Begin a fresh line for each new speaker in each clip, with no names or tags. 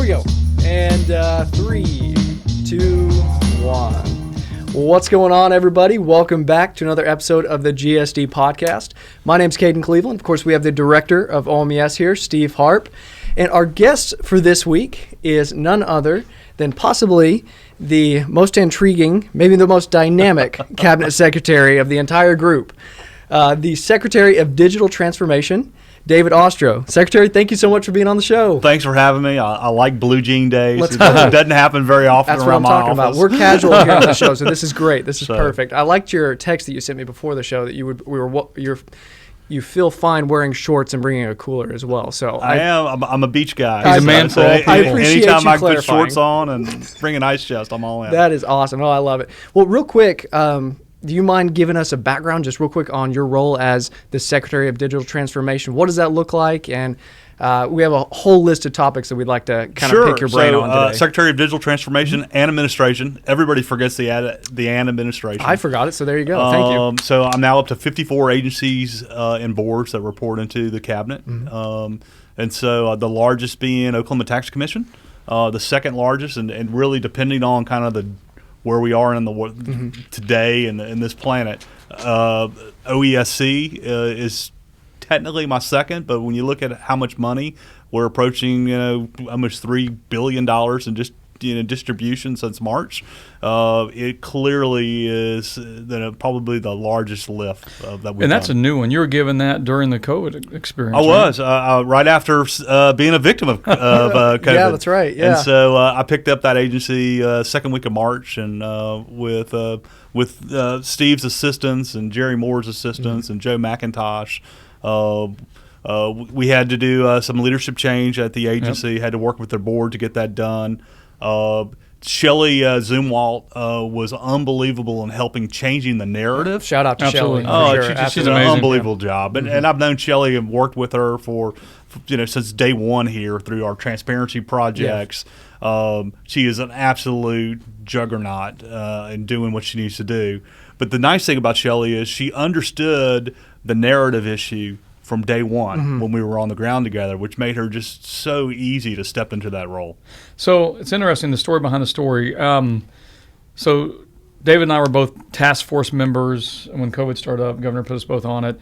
we go. And 3, 2, 1. What's going on, everybody? Welcome back to another episode of the GSD podcast. My name's Caden Cleveland. Of course, we have the director of OMES here, Steve Harp. And our guest for this week is none other than possibly the most intriguing, maybe the most dynamic cabinet secretary of the entire group, the Secretary of Digital Transformation, David Ostrowe. Secretary, thank you so much for being on the show.
Thanks for having me. I like blue jean days. It doesn't happen very often.
That's what I'm talking about. We're casual here on the show, so this is great. This is perfect. I liked your text that you sent me before the show that you feel fine wearing shorts and bringing a cooler as well. So
I'm a beach guy.
He's a man full. I appreciate
anytime
you
I
clarifying.
put shorts on and bring an ice chest, I'm all in.
That is awesome. Oh, I love it. Well, real quick, do you mind giving us a background just real quick on your role as the Secretary of Digital Transformation? What does that look like? And we have a whole list of topics that we'd like to kind of pick your brain on today.
Secretary of Digital Transformation and Administration. Everybody forgets the and administration.
I forgot it, so there you go. Thank you.
So I'm now up to 54 agencies and boards that report into the cabinet. Mm-hmm. And so the largest being Oklahoma Tax Commission, the second largest, and really depending on kind of where we are in the today and in this planet, OESC is technically my second, but when you look at how much money we're approaching, almost $3 billion in just distribution since March, it clearly is probably the largest lift that we've done.
And that's a new one. You were given that during the COVID experience.
I was right after being a victim of COVID.
Yeah, that's right. Yeah.
And so I picked up that agency second week of March, and with Steve's assistants and Jerry Moore's assistants and Joe McIntosh. We had to do some leadership change at the agency. Had to work with their board to get that done. Shelley Zumwalt was unbelievable in helping changing the narrative.
Shout out to Shelley.
She's an unbelievable job. And I've known Shelley and worked with her for since day one here through our transparency projects. She is an absolute juggernaut in doing what she needs to do. But the nice thing about Shelley is she understood the narrative issue from day one when we were on the ground together, which made her just so easy to step into that role.
So it's interesting, the story behind the story. So David and I were both task force members when COVID started up. Governor put us both on it.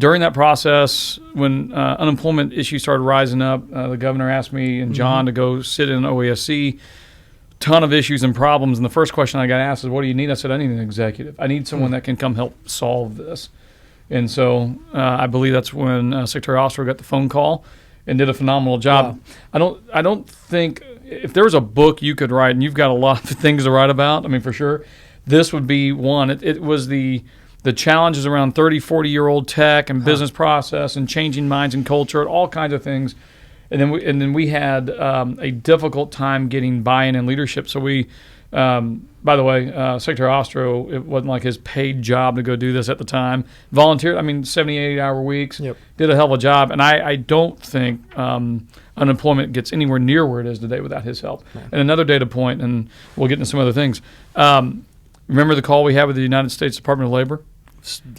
During that process, when unemployment issues started rising up, the governor asked me and John to go sit in OESC. Ton of issues and problems. And the first question I got asked is, what do you need? I said, I need an executive. I need someone that can come help solve this. And so I believe that's when Secretary Ostrowe got the phone call and did a phenomenal job. Wow. I don't think if there was a book you could write, and you've got a lot of things to write about, I mean, for sure, this would be one. It was the challenges around 30, 40-year-old tech and business process and changing minds and culture and all kinds of things. And then we had a difficult time getting buy-in and leadership. So we, by the way, Secretary Ostrowe, it wasn't like his paid job to go do this at the time. Volunteered, 78-hour weeks, did a hell of a job. And I don't think unemployment gets anywhere near where it is today without his help. Yeah. And another data point, and we'll get into some other things. Remember the call we had with the United States Department of Labor?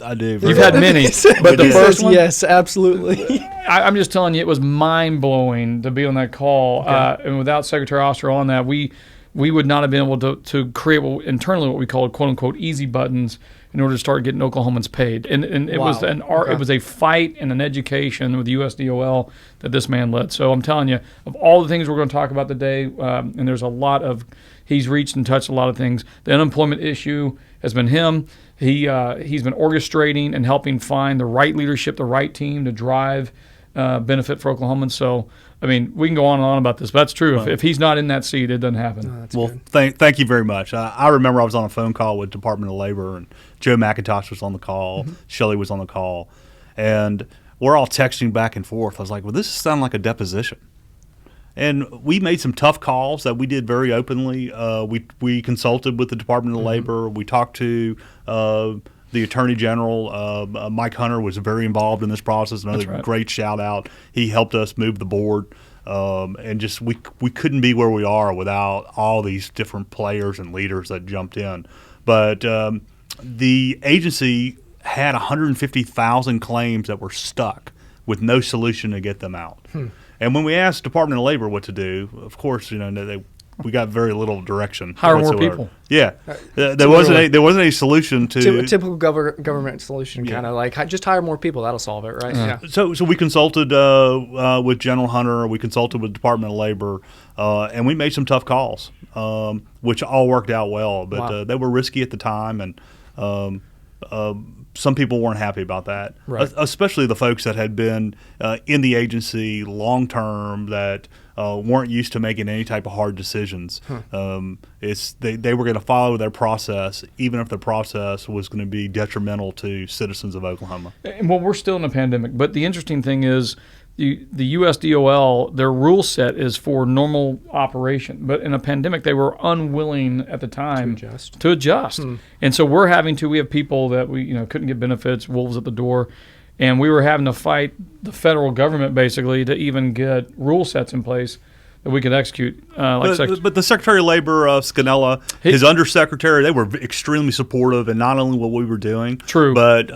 I do.
You've had many, but the first one?
Yes, absolutely.
I'm just telling you, it was mind-blowing to be on that call. Okay. And without Secretary Ostrowe on that, we would not have been able to create internally what we called quote-unquote easy buttons in order to start getting Oklahomans paid. And it was it was a fight and an education with USDOL that this man led. So I'm telling you, of all the things we're going to talk about today, and there's a lot of, he's reached and touched a lot of things. The unemployment issue has been him. He's been orchestrating and helping find the right leadership, the right team to drive benefit for Oklahomans. So, we can go on and on about this, but that's true. If he's not in that seat, it doesn't happen.
Thank you very much. I remember I was on a phone call with Department of Labor, and Joe McIntosh was on the call, Shelley was on the call, and we're all texting back and forth. I was like, well, this sounds like a deposition. And we made some tough calls that we did very openly. We consulted with the Department of Labor. We talked to the Attorney General. Mike Hunter was very involved in this process. Another great shout out. He helped us move the board. And just we couldn't be where we are without all these different players and leaders that jumped in. But the agency had 150,000 claims that were stuck with no solution to get them out. And when we asked Department of Labor what to do, of course, we got very little direction.
Hire more
whatsoever.
people.
Yeah, there wasn't any solution to
a typical government solution, kind of like just hire more people. That'll solve it, right? Yeah.
So we consulted with General Hunter. We consulted with Department of Labor, and we made some tough calls, which all worked out well. But they were risky at the time, and some people weren't happy about that,
right.
Especially the folks that had been in the agency long term that weren't used to making any type of hard decisions. They were going to follow their process, even if the process was going to be detrimental to citizens of Oklahoma.
And well, we're still in a pandemic, but the interesting thing is the USDOL, their rule set is for normal operation, but in a pandemic, they were unwilling at the time to adjust. And so we have people that we couldn't get benefits, wolves at the door, and we were having to fight the federal government basically to even get rule sets in place that we could execute.
But the Secretary of Labor, Scanella, his undersecretary, they were extremely supportive, and not only what we were doing, but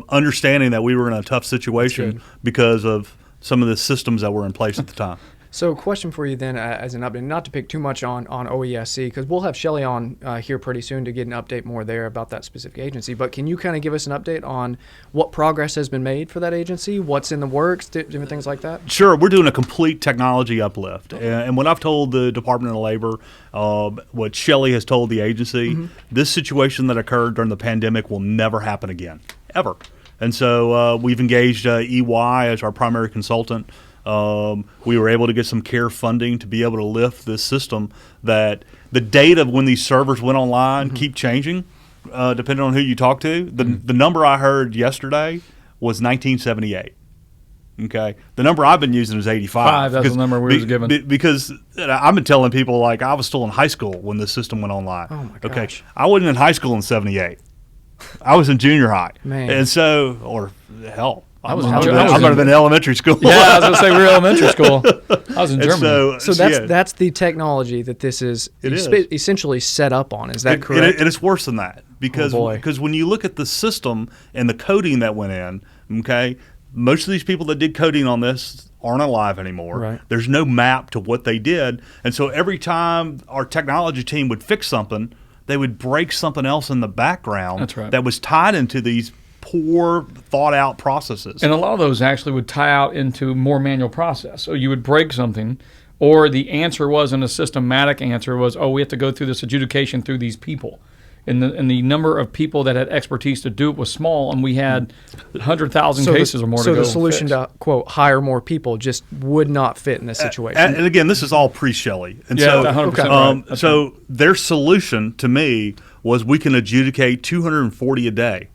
understanding that we were in a tough situation because of some of the systems that were in place at the time.
So question for you then as an update, not to pick too much on OESC, because we'll have Shelley on here pretty soon to get an update more there about that specific agency, but can you kind of give us an update on what progress has been made for that agency, what's in the works, different things like that?
Sure. We're doing a complete technology uplift. And what I've told the Department of Labor, what Shelley has told the agency, this situation that occurred during the pandemic will never happen again, ever. And so we've engaged EY as our primary consultant. We were able to get some CARE funding to be able to lift this system. That the date of when these servers went online keep changing, depending on who you talk to. The number I heard yesterday was 1978. Okay, the number I've been using is 85.
That's the number we was given.
Because I've been telling people like I was still in high school when this system went online.
Oh my gosh.
Okay, I wasn't in high school in 78. I was in junior high.
Man.
And so, or hell, I might
I
have been in elementary school.
Yeah, I was going to say we were elementary school. I was in Germany.
So that's the technology that this is essentially set up on. Is that correct?
And it's worse than that because when you look at the system and the coding that went in, okay, most of these people that did coding on this aren't alive anymore.
Right.
There's no map to what they did. And so every time our technology team would fix something, they would break something else in the background that was tied into these poor, thought-out processes.
And a lot of those actually would tie out into more manual process. So you would break something, or the answer wasn't a systematic answer. Was, we have to go through this adjudication through these people. And the number of people that had expertise to do it was small, and we had 100,000 cases or more to go.
So the solution to, quote, hire more people just would not fit in this situation.
And again, this is all pre-Shelley. And
so 100% right.
So their solution to me was we can adjudicate 240 a day.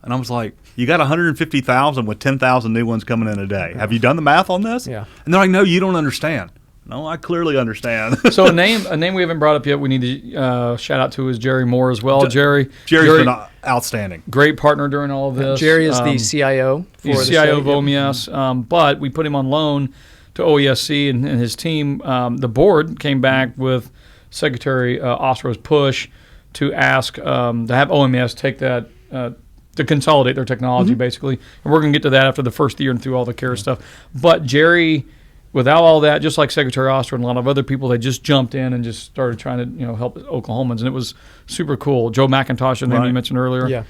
And I was like, you got 150,000 with 10,000 new ones coming in a day. Have you done the math on this?
Yeah.
And they're like, no, you don't understand. No, I clearly understand.
So a name we haven't brought up yet we need to shout out to is Jerry Moore as well. Jerry's
been outstanding.
Great partner during all of this.
Jerry is the CIO for
the CIO of OMS, but we put him on loan to OESC and his team. The board came back with Secretary Ostrowe's push to ask to have OMS take that to consolidate their technology, basically. And we're going to get to that after the first year and through all the CARE stuff. But Jerry, without all that, just like Secretary Ostrowe and a lot of other people, they just jumped in and just started trying to help Oklahomans, and it was super cool. Joe McIntosh, the name you mentioned earlier.
Yeah.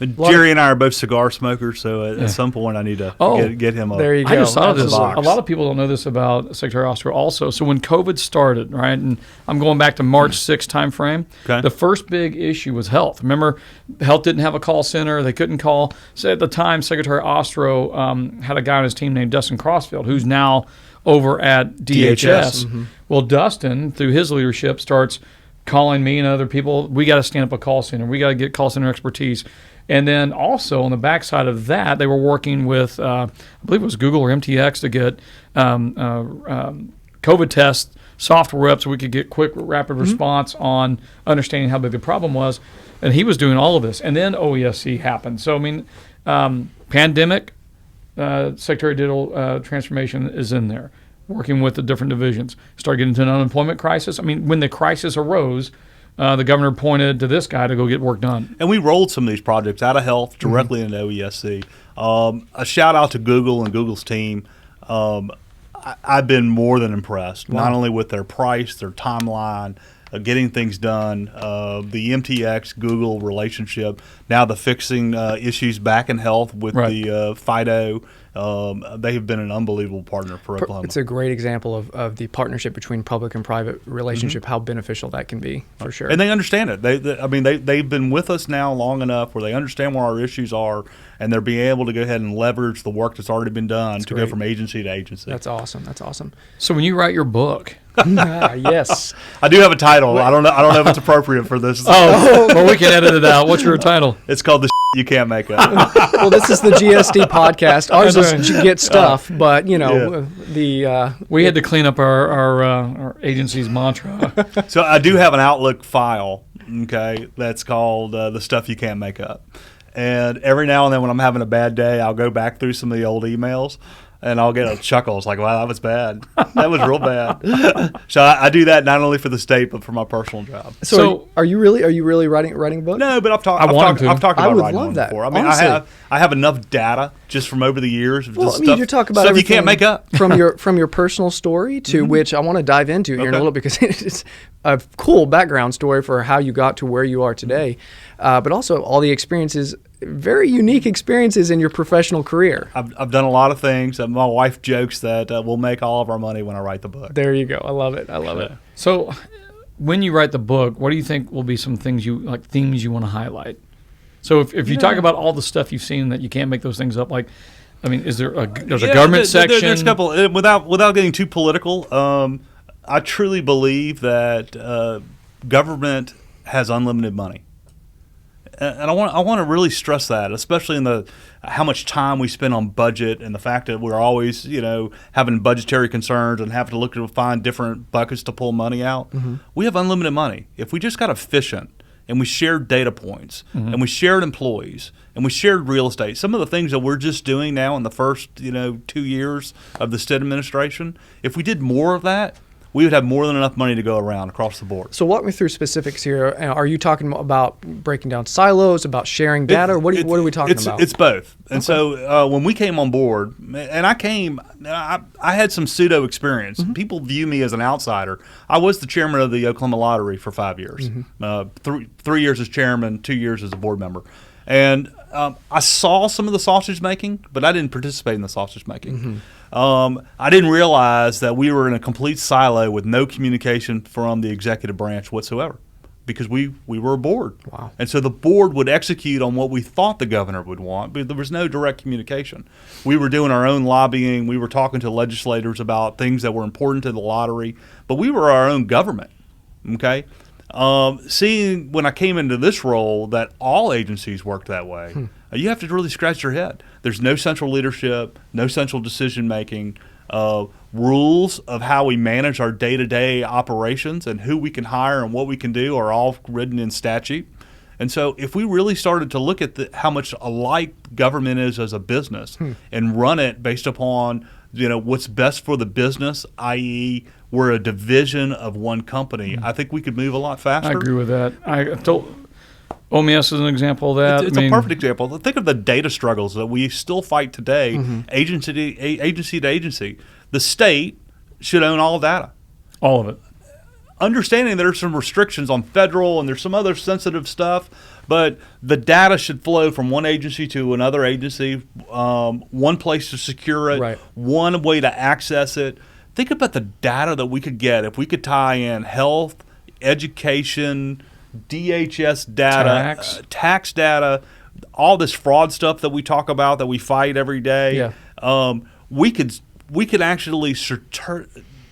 Jerry and I are both cigar smokers, so at some point I need to get him up.
There you go.
I just thought of this.
Box.
A lot of people don't know this about Secretary Ostrowe also. So when COVID started, right, and I'm going back to March 6th time frame, the first big issue was health. Remember, health didn't have a call center. They couldn't call. So at the time, Secretary Ostrowe had a guy on his team named Dustin Crossfield, who's now over at DHS. Well, Dustin, through his leadership, starts calling me and other people, we got to stand up a call center. We got to get call center expertise. And then also on the backside of that, they were working with, I believe it was Google or MTX to get COVID test software up so we could get quick, rapid response on understanding how big the problem was. And he was doing all of this. And then OESC happened. So, I mean, pandemic, Secretary Digital Transformation is in there, working with the different divisions. Start getting into an unemployment crisis. I mean, when the crisis arose, the governor pointed to this guy to go get work done.
And we rolled some of these projects out of health directly into OESC. A shout out to Google and Google's team. I've been more than impressed,
Wow.
not only with their price, their timeline, getting things done, the MTX Google relationship, now the fixing issues back in health with the FIDO. They have been an unbelievable partner for Oklahoma.
It's a great example of the partnership between public and private relationship, how beneficial that can be, for sure.
And they understand it. They've been with us now long enough where they understand where our issues are, and they're being able to go ahead and leverage the work that's already been done to go from agency to agency.
That's awesome. That's awesome.
So when you write your book,
Yes.
I do have a title. I don't know if it's appropriate for this.
well, we can edit it out. What's your title?
It's called The You Can't Make Up.
Well, this is the GSD podcast. Ours is Get Stuff, but
we had to clean up our agency's mantra.
So I do have an Outlook file, okay, that's called The Stuff You Can't Make Up. And every now and then when I'm having a bad day, I'll go back through some of the old emails, and I'll get a chuckle. It's like, wow, that was bad. That was real bad. So I do that not only for the state, but for my personal job.
So are you really writing a book?
No, but I've talked
I
about
would
writing
love
one
that.
before. I mean,
Honestly.
I have enough data just from over the years of
Well,
just
you're talking about
stuff you can't make up.
from your personal story to which I want to dive into here in a little, because it's a cool background story for how you got to where you are today, but also all the experiences, very unique experiences in your professional career.
I've done a lot of things. My wife jokes that we'll make all of our money when I write the book.
There you go. I love it. I love it.
So when you write the book, what do you think will be some things themes you want to highlight? So if you talk about all the stuff you've seen that you can't make those things up, is there there's a government section?
There's a couple. Without getting too political, I truly believe that government has unlimited money. And I want to really stress that, especially in how much time we spend on budget and the fact that we're always, having budgetary concerns and having to look to find different buckets to pull money out. Mm-hmm. We have unlimited money. If we just got efficient and we shared data points and we shared employees and we shared real estate, some of the things that we're just doing now in the first, 2 years of the state administration, if we did more of that, we would have more than enough money to go around across the board. So
walk me through specifics here. Are you talking about breaking down silos, about sharing data? What are we talking about?
It's both. And so when we came on board, and I had some pseudo experience. Mm-hmm. People view me as an outsider. I was the chairman of the Oklahoma Lottery for 5 years. Mm-hmm. 3 years as chairman, 2 years as a board member. And I saw some of the sausage making, but I didn't participate in the sausage making. Mm-hmm. I didn't realize that we were in a complete silo with no communication from the executive branch whatsoever, because we were a board.
Wow.
And so the board would execute on what we thought the governor would want, but there was no direct communication. We were doing our own lobbying. We were talking to legislators about things that were important to the lottery, but we were our own government, okay? Seeing when I came into this role that all agencies work that way, you have to really scratch your head. There's no central leadership, no central decision making. Rules of how we manage our day-to-day operations and who we can hire and what we can do are all written in statute. And so if we really started to look at how much alike government is as a business and run it based upon what's best for the business, i.e. we're a division of one company, I think we could move a lot faster.
I agree with that. I told OMS is an example of that.
It's a perfect example. Think of the data struggles that we still fight today, agency to agency. The state should own all data.
All of it.
Understanding there are some restrictions on federal and there's some other sensitive stuff, but the data should flow from one agency to another agency, one place to secure it,
right.
One way to access it. Think about the data that we could get if we could tie in health, education, DHS data, tax data, all this fraud stuff that we talk about that we fight every day.
Yeah.
We could actually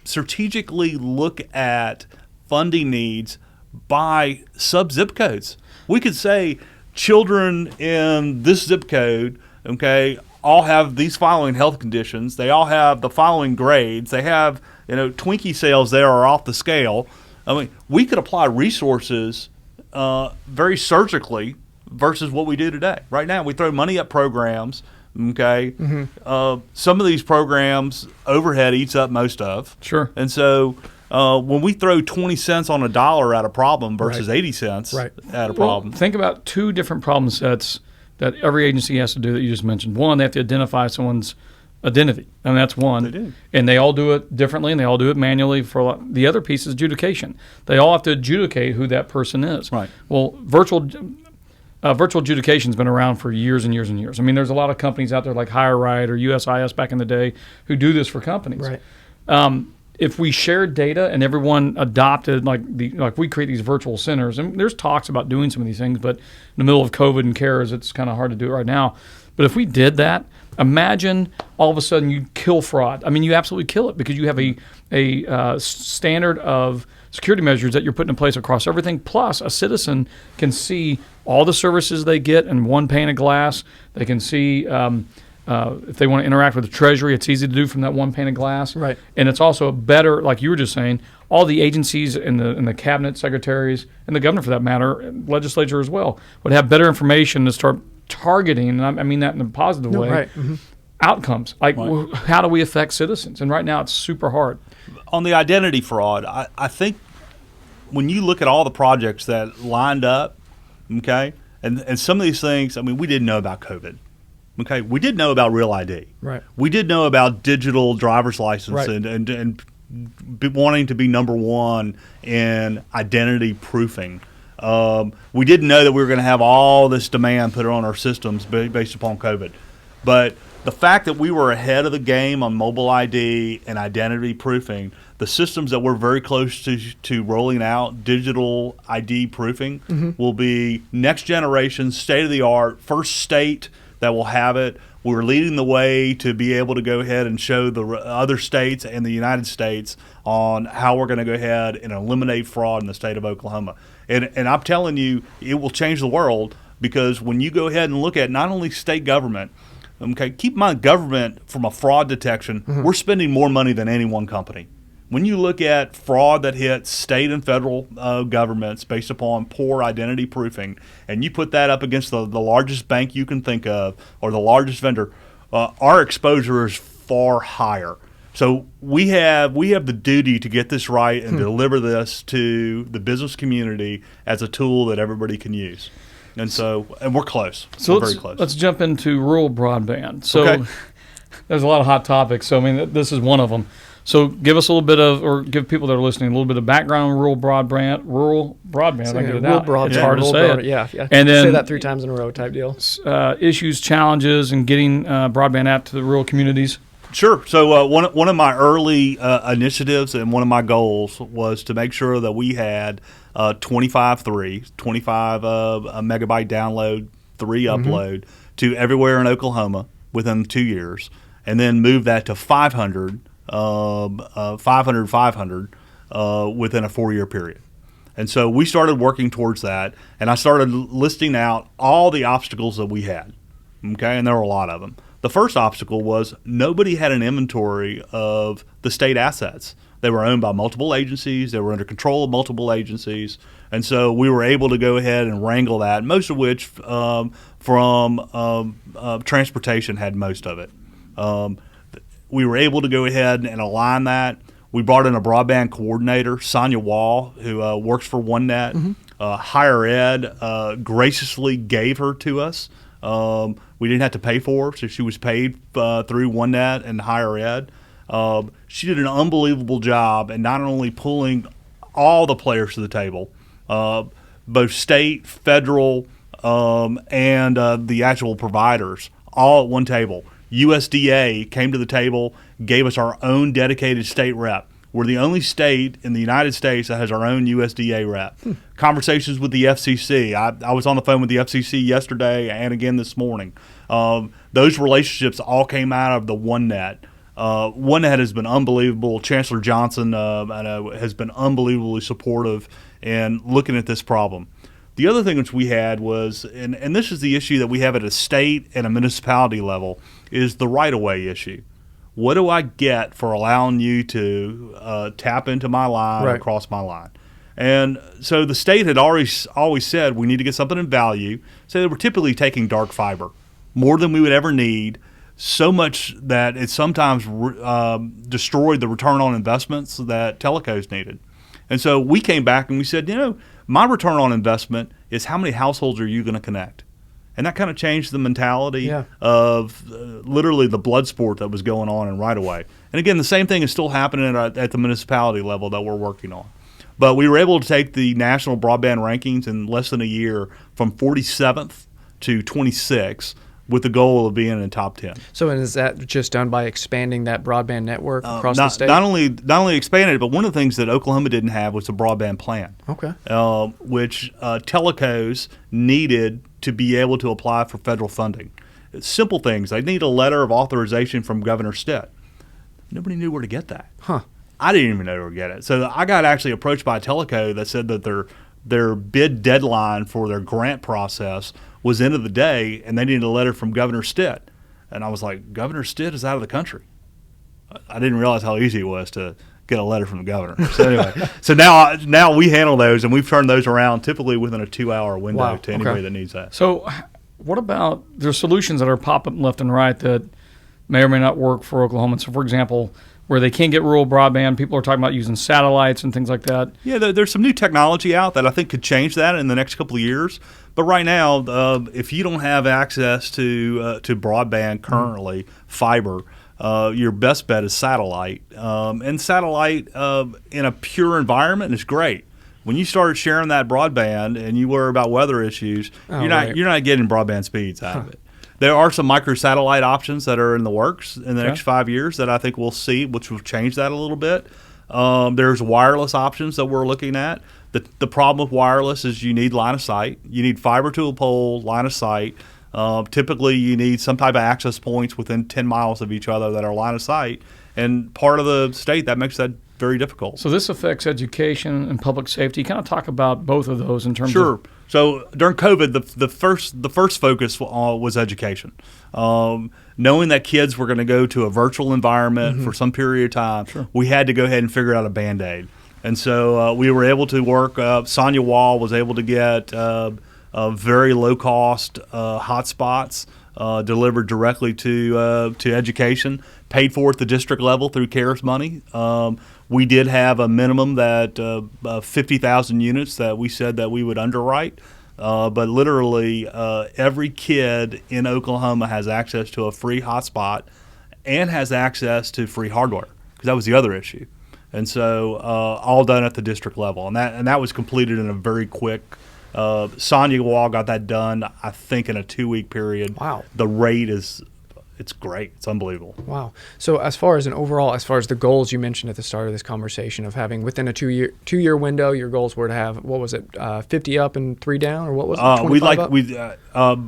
strategically look at funding needs by sub-zip codes. We could say children in this zip code, okay, all have these following health conditions. They all have the following grades. They have, Twinkie sales there are off the scale. I mean, we could apply resources very surgically versus what we do today. Right now, we throw money at programs. Okay, some of these programs overhead eats up most of.
Sure.
And so when we throw 20 cents on a dollar at a problem versus 80 cents at a problem.
Think about two different problem sets that every agency has to do that you just mentioned. One, they have to identify someone's identity, and that's one.
They do.
And they all do it differently, and they all do it manually. The other piece is adjudication. They all have to adjudicate who that person is.
Right.
Well, virtual adjudication's been around for years and years and years. I mean, there's a lot of companies out there like HireRight or USIS back in the day who do this for companies.
Right.
If we shared data and everyone adopted like we create these virtual centers, and there's talks about doing some of these things, but in the middle of COVID and CARES, it's kind of hard to do it right now. But if we did that, imagine all of a sudden you kill fraud. I mean, you absolutely kill it because you have a standard of security measures that you're putting in place across everything. Plus, a citizen can see all the services they get in one pane of glass. They can see if they want to interact with the Treasury, it's easy to do from that one pane of glass.
Right.
And it's also better, like you were just saying, all the agencies and the cabinet secretaries and the governor, for that matter, legislature as well, would have better information to start targeting, and I mean that in a positive way,
right. Mm-hmm.
outcomes. Like,
Right.
how do we affect citizens? And right now, it's super hard.
On the identity fraud, I think when you look at all the projects that lined up, okay, and some of these things, I mean, we didn't know about COVID. Okay, we did know about Real ID.
Right.
We did know about digital driver's license
Right.
and wanting to be number one in identity proofing. We didn't know that we were going to have all this demand put on our systems based upon COVID. But the fact that we were ahead of the game on mobile ID and identity proofing, the systems that we're very close to rolling out, digital ID proofing, will be next generation, state of the art, first state that will have it. We're leading the way to be able to go ahead and show the other states and the United States on how we're going to go ahead and eliminate fraud in the state of Oklahoma. And I'm telling you, it will change the world, because when you go ahead and look at not only state government, okay, keep in mind government from a fraud detection, we're spending more money than any one company. When you look at fraud that hits state and federal governments based upon poor identity proofing, and you put that up against the largest bank you can think of or the largest vendor, our exposure is far higher. So we have the duty to get this right and deliver this to the business community as a tool that everybody can use. And we're close.
So
we're very close.
Let's jump into rural broadband. So
Okay.
there's a lot of hot topics. So I mean, this is one of them. So give us a little bit of, or give people that are listening a little bit of background on rural broadband.
So,
I get it
rural
out.
broadband.
It's hard to
rural
say
broad,
it.
Yeah.
And then
say that 3 times in a row type deal.
Issues, challenges, and getting broadband out to the rural communities.
Sure. So one of my early initiatives and one of my goals was to make sure that we had 25 megabyte download, 3 upload to everywhere in Oklahoma within 2 years, and then move that to 500 within a 4-year period. And so we started working towards that, and I started listing out all the obstacles that we had. Okay, and there were a lot of them. The first obstacle was nobody had an inventory of the state assets. They were owned by multiple agencies. They were under control of multiple agencies. And so we were able to go ahead and wrangle that, most of which from transportation had most of it. We were able to go ahead and align that. We brought in a broadband coordinator, Sonia Wall, who works for OneNet. Higher Ed graciously gave her to us. We didn't have to pay for her, so she was paid through OneNet and Higher Ed. She did an unbelievable job in not only pulling all the players to the table, both state, federal, and the actual providers, all at one table. USDA came to the table, gave us our own dedicated state rep. We're the only state in the United States that has our own USDA rep. Conversations with the FCC. I was on the phone with the FCC yesterday and again this morning. Those relationships all came out of the OneNet. OneNet has been unbelievable. Chancellor Johnson has been unbelievably supportive in looking at this problem. The other thing which we had was, and this is the issue that we have at a state and a municipality level, is the right-of-way issue. What do I get for allowing you to tap into my line or cross my line? And so the state had always said we need to get something in value. So they were typically taking dark fiber, more than we would ever need, so much that it sometimes destroyed the return on investments that telecos needed. And so we came back and we said, my return on investment is how many households are you going to connect? And that kind of changed the mentality
Yeah.
of literally the blood sport that was going on in right-of-way. And again, the same thing is still happening at the municipality level that we're working on. But we were able to take the national broadband rankings in less than a year from 47th to 26th with the goal of being in the top 10.
So is that just done by expanding that broadband network across the state?
Not only expanded it, but one of the things that Oklahoma didn't have was a broadband plan.
Okay.
Which telecos needed to be able to apply for federal funding. It's simple things. They need a letter of authorization from Governor Stitt. Nobody knew where to get that.
Huh.
I didn't even know where to get it. So I got actually approached by a teleco that said that their bid deadline for their grant process was end of the day, and they needed a letter from Governor Stitt. And I was like, Governor Stitt is out of the country. I didn't realize how easy it was to get a letter from the governor. So anyway, so now we handle those, and we've turned those around typically within a 2-hour window to anybody that needs that.
So what about there's solutions that are popping left and right that may or may not work for Oklahoma? So, for example, where they can't get rural broadband, people are talking about using satellites and things like that.
Yeah, there's some new technology out that I think could change that in the next couple of years. But right now, if you don't have access to broadband currently, fiber, your best bet is satellite. And satellite in a pure environment is great. When you started sharing that broadband and you worry about weather issues, you're not getting broadband speeds out of it. There are some microsatellite options that are in the works in the next 5 years that I think we'll see, which will change that a little bit. There's wireless options that we're looking at. The problem with wireless is you need line of sight. You need fiber to a pole, line of sight. Typically, you need some type of access points within 10 miles of each other that are line of sight. And part of the state, that makes that very difficult.
So this affects education and public safety. Kind of talk about both of those in terms of...
Sure. So during COVID, the first focus was education. Knowing that kids were going to go to a virtual environment for some period of time, we had to go ahead and figure out a Band-Aid. And so we were able to work. Sonia Wall was able to get very low-cost hotspots delivered directly to education, paid for at the district level through CARES money. We did have a minimum that 50,000 units that we said that we would underwrite. But literally every kid in Oklahoma has access to a free hotspot and has access to free hardware, because that was the other issue. And so all done at the district level. And that was completed in a very quick Sonia Wall got that done, I think, in a 2-week period.
Wow.
The rate it's great. It's unbelievable.
Wow. So as far as the goals you mentioned at the start of this conversation of having within a two-year window, your goals were to have, what was it, 50 up and 3 down, or what was it, 25 up?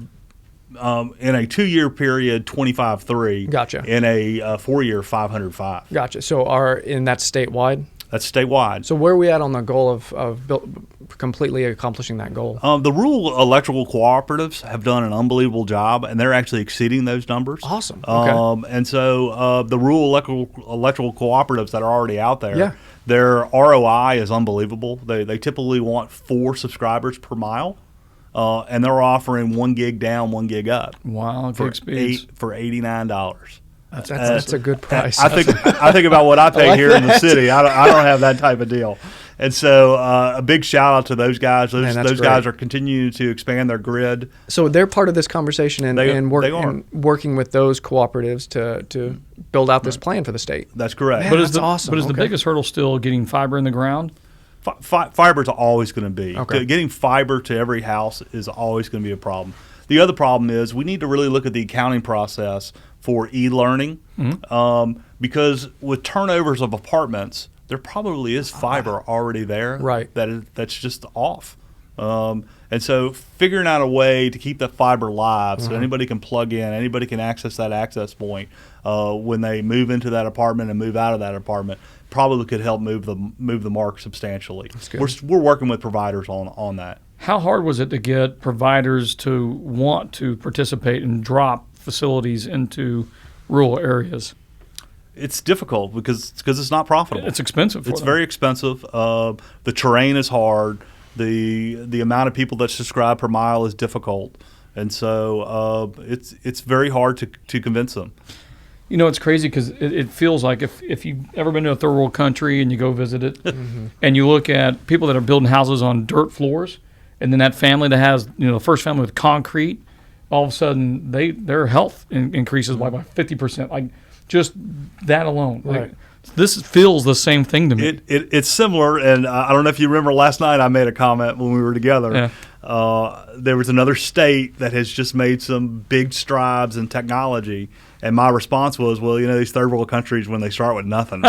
In a 2-year period, 25-3.
Gotcha.
In a 4-year, 505.
Gotcha. So in that statewide?
That's statewide.
So where are we at on the goal of completely accomplishing that goal?
The rural electrical cooperatives have done an unbelievable job, and they're actually exceeding those numbers.
Awesome. Okay.
And so the rural electrical cooperatives that are already out there,
Yeah.
their ROI is unbelievable. They typically want 4 subscribers per mile, and they're offering 1 gig down, 1 gig up.
Wow,
for
big speeds.
for $89.
That's a good price.
I think about what I pay here in the city. I don't have that type of deal. And so a big shout out to those guys. Those guys are continuing to expand their grid.
So they're part of this conversation and working with those cooperatives to build out this plan for the state.
That's correct.
Man, that's awesome.
But is the biggest hurdle still getting fiber in the ground?
Fiber's always going to be.
Okay.
Getting fiber to every house is always going to be a problem. The other problem is we need to really look at the accounting process for e-learning, because with turnovers of apartments, there probably is fiber already there.
Right.
That's just off. And so figuring out a way to keep that fiber live so anybody can plug in, anybody can access that access point when they move into that apartment and move out of that apartment probably could help move the mark substantially.
That's good.
We're working with providers on that.
How hard was it to get providers to want to participate and drop facilities into rural areas?
It's difficult because it's not profitable.
It's expensive for them.
It's very expensive. The terrain is hard. The amount of people that subscribe per mile is difficult, and so it's very hard to convince them.
You know, it's crazy because it feels like if you've ever been to a third world country and you go visit it, and you look at people that are building houses on dirt floors, and then that family that has, the first family with concrete, all of a sudden their health increases by 50%. Like just that alone.
Right.
Like, this feels the same thing to me.
It's similar, and I don't know if you remember last night I made a comment when we were together.
Yeah.
There was another state that has just made some big strides in technology. And my response was, well, these third world countries, when they start with nothing,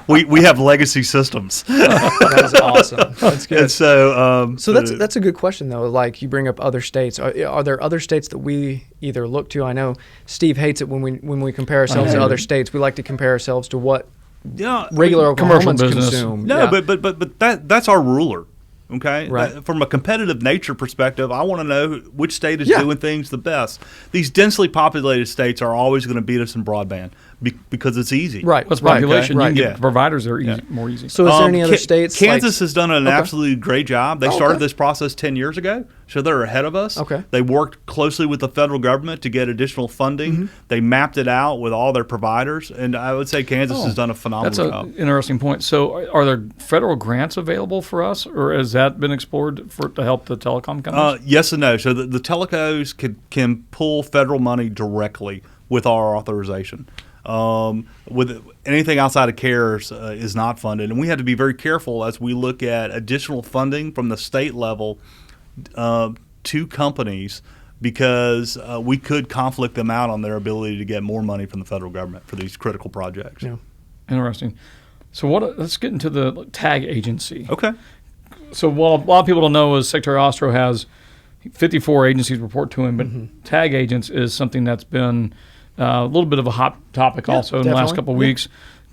we have legacy systems.
That is awesome. That's good.
And so
that's a good question, though. Like, you bring up other states. Are there other states that we either look to? I know Steve hates it when we compare ourselves to other states. We like to compare ourselves to what regular
commercial
Oklahomans
business.
consume.
No,
Yeah.
but that's our ruler. Okay,
Right.
From a competitive nature perspective, I want to know which state is
Yeah.
doing things the best. These densely populated states are always going to beat us in broadband because it's easy.
Right.
Plus
right,
population,
okay,
you can
right.
get providers that are
Yeah.
more easy.
So is there any other states?
Kansas has done an
Okay.
absolutely great job. They
Oh,
started
okay.
this process 10 years ago, so they're ahead of us.
Okay.
They worked closely with the federal government to get additional funding.
Mm-hmm.
They mapped it out with all their providers, and I would say Kansas has done a phenomenal
That's
job.
an interesting point. So are there federal grants available for us, or has that been explored to help the telecom companies?
Yes and no. So the telecos can pull federal money directly with our authorization. With anything outside of CARES is not funded, and we have to be very careful as we look at additional funding from the state level to companies, because we could conflict them out on their ability to get more money from the federal government for these critical projects.
Yeah.
Interesting. So let's get into the tag agency.
Okay.
So what a lot of people don't know is Secretary Ostrowe has 54 agencies report to him, but tag agents is something that's been a little bit of a hot topic also in the last
definitely.
couple of weeks.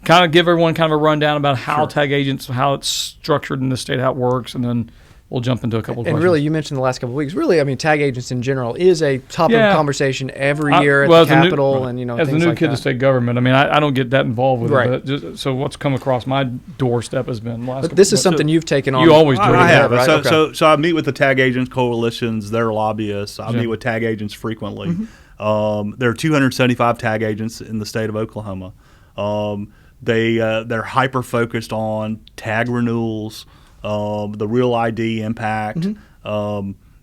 Kind of give everyone kind of a rundown about how tag agents, how it's structured in the state, how it works, and then we'll jump into a couple of
And
questions.
really, you mentioned the last couple of weeks. Really, I mean, tag agents in general is a topic of conversation every year at the Capitol, and
as the
things
new
like
kid
that.
to state government, I mean, I don't get that involved with
Right.
it. But so what's come across my doorstep has been last.
But this is
couple-
something you've taken on.
You always do.
I have.
Right?
So,
Okay.
so I meet with the tag agents coalitions, their lobbyists. I
Yeah.
meet with tag agents frequently. There are 275 tag agents in the state of Oklahoma. They're hyper focused on tag renewals, the real ID impact.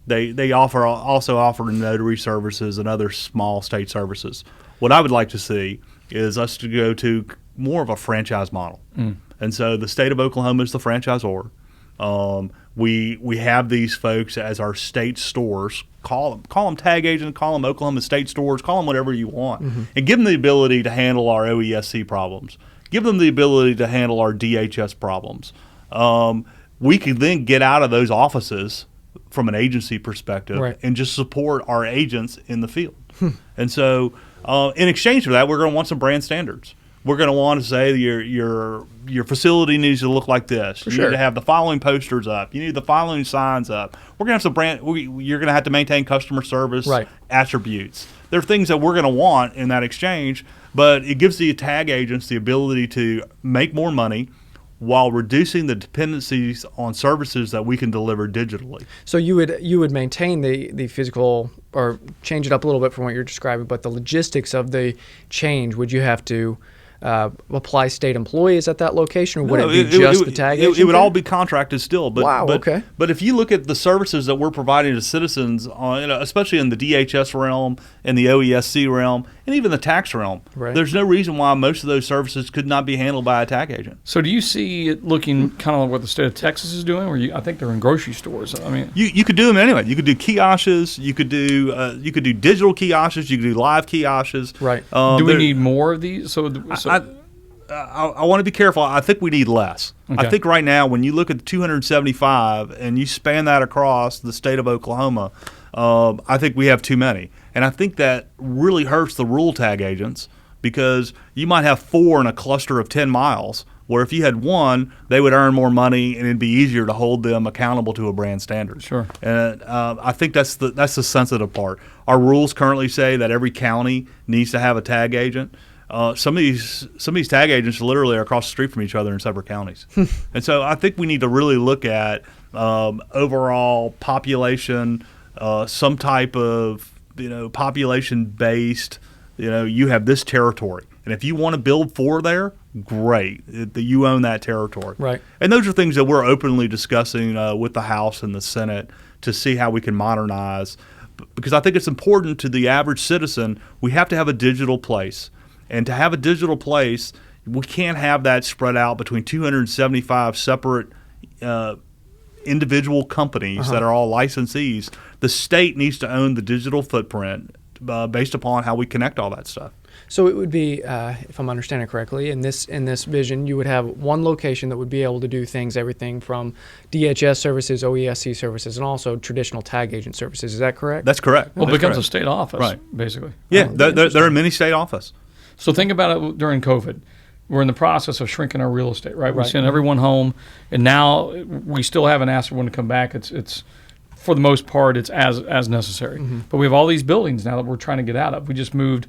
They also offer notary services and other small state services. What I would like to see is us to go to more of a franchise model. And so the state of Oklahoma is the franchisor. We have these folks as our state stores. Call them tag agents, call them Oklahoma state stores, call them whatever you want, and give them the ability to handle our OESC problems. Give them the ability to handle our DHS problems. We can then get out of those offices from an agency perspective
Right.
and just support our agents in the field. And so in exchange for that, we're going to want some brand standards. We're going to want to say your facility needs to look like this. You
sure.
need to have the following posters up. You need the following signs up. We're going to have some brand. You're going to have to maintain customer service
Right.
attributes. There are things that we're going to want in that exchange, but it gives the tag agents the ability to make more money while reducing the dependencies on services that we can deliver digitally.
So you would maintain the physical, or change it up a little bit from what you're describing, but the logistics of the change, would you have to apply state employees at that location, or would it be just the tag agent?
It would
there?
all be contracted still. But,
Wow, okay.
But if you look at the services that we're providing to citizens, especially in the DHS realm, and the OESC realm, and even the tax realm,
Right.
there's no reason why most of those services could not be handled by a tag agent.
So do you see it looking kind of like what the state of Texas is doing, where I think they're in grocery stores? I mean,
You could do them anyway. You could do kiosks. You could do digital kiosks. You could do live kiosks.
Right.
do we need more of these? So
I want to be careful. I think we need less.
Okay.
I think right now, when you look at the 275 and you span that across the state of Oklahoma, I think we have too many. And I think that really hurts the rural tag agents, because you might have 4 in a cluster of 10 miles, where if you had 1, they would earn more money and it'd be easier to hold them accountable to a brand standard.
Sure.
And I think that's the sensitive part. Our rules currently say that every county needs to have a tag agent. Some of these tag agents literally are across the street from each other in separate counties. And so I think we need to really look at overall population, some type of population based. You have this territory, and if you want to build 4 there, great. You own that territory.
Right.
And those are things that we're openly discussing with the House and the Senate to see how we can modernize. because I think it's important to the average citizen. We have to have a digital place. And to have a digital place, we can't have that spread out between 275 separate individual companies that are all licensees. The state needs to own the digital footprint based upon how we connect all that stuff.
So it would be, if I'm understanding correctly, in this vision, you would have one location that would be able to do things, everything from DHS services, OESC services, and also traditional tag agent services. Is that correct?
That's correct.
Well, it
That's
becomes
correct.
a state office,
Right.
basically.
Yeah, they're in many state office.
So think about it during COVID. We're in the process of shrinking our real estate, right? We send everyone home, and now we still haven't asked everyone to come back. It's for the most part, it's as necessary. But we have all these buildings now that we're trying to get out of. We just moved,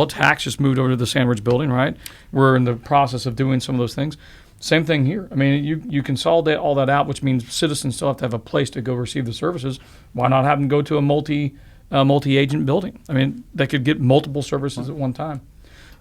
Tax just moved over to the Sandwich building, right? We're in the process of doing some of those things. Same thing here. I mean, you consolidate all that out, which means citizens still have to have a place to go receive the services. Why not have them go to a multi-agent building? I mean, they could get multiple services at one time.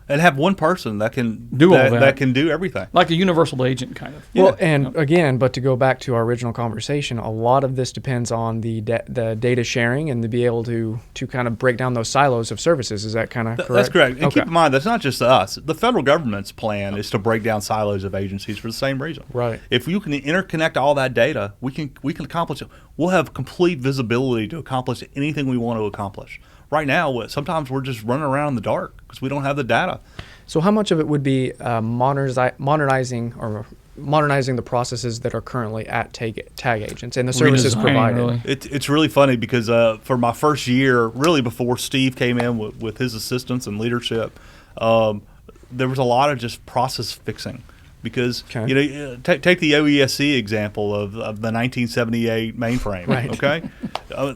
And have one person that can
Do all that.
that can do everything.
Like a universal agent, kind of.
Well, and again, but to go back to our original conversation, a lot of this depends on the data sharing and to be able to kind of break down those silos of services. Is that kind of correct?
That's correct. And keep in mind, that's not just us. The federal government's plan is to break down silos of agencies for the same reason.
Right.
If you can interconnect all that data, we can accomplish it. We'll have complete visibility to accomplish anything we want to accomplish. Right now, sometimes we're just running around in the dark because we don't have the data.
So how much of it would be modernizing the processes that are currently at tag agents and the services
Redesigning,
provided?
really.
It's really funny because for my first year, really before Steve came in with his assistance and leadership, there was a lot of just process fixing. Because take the OESC example of the 1978 mainframe.
Right.
Okay,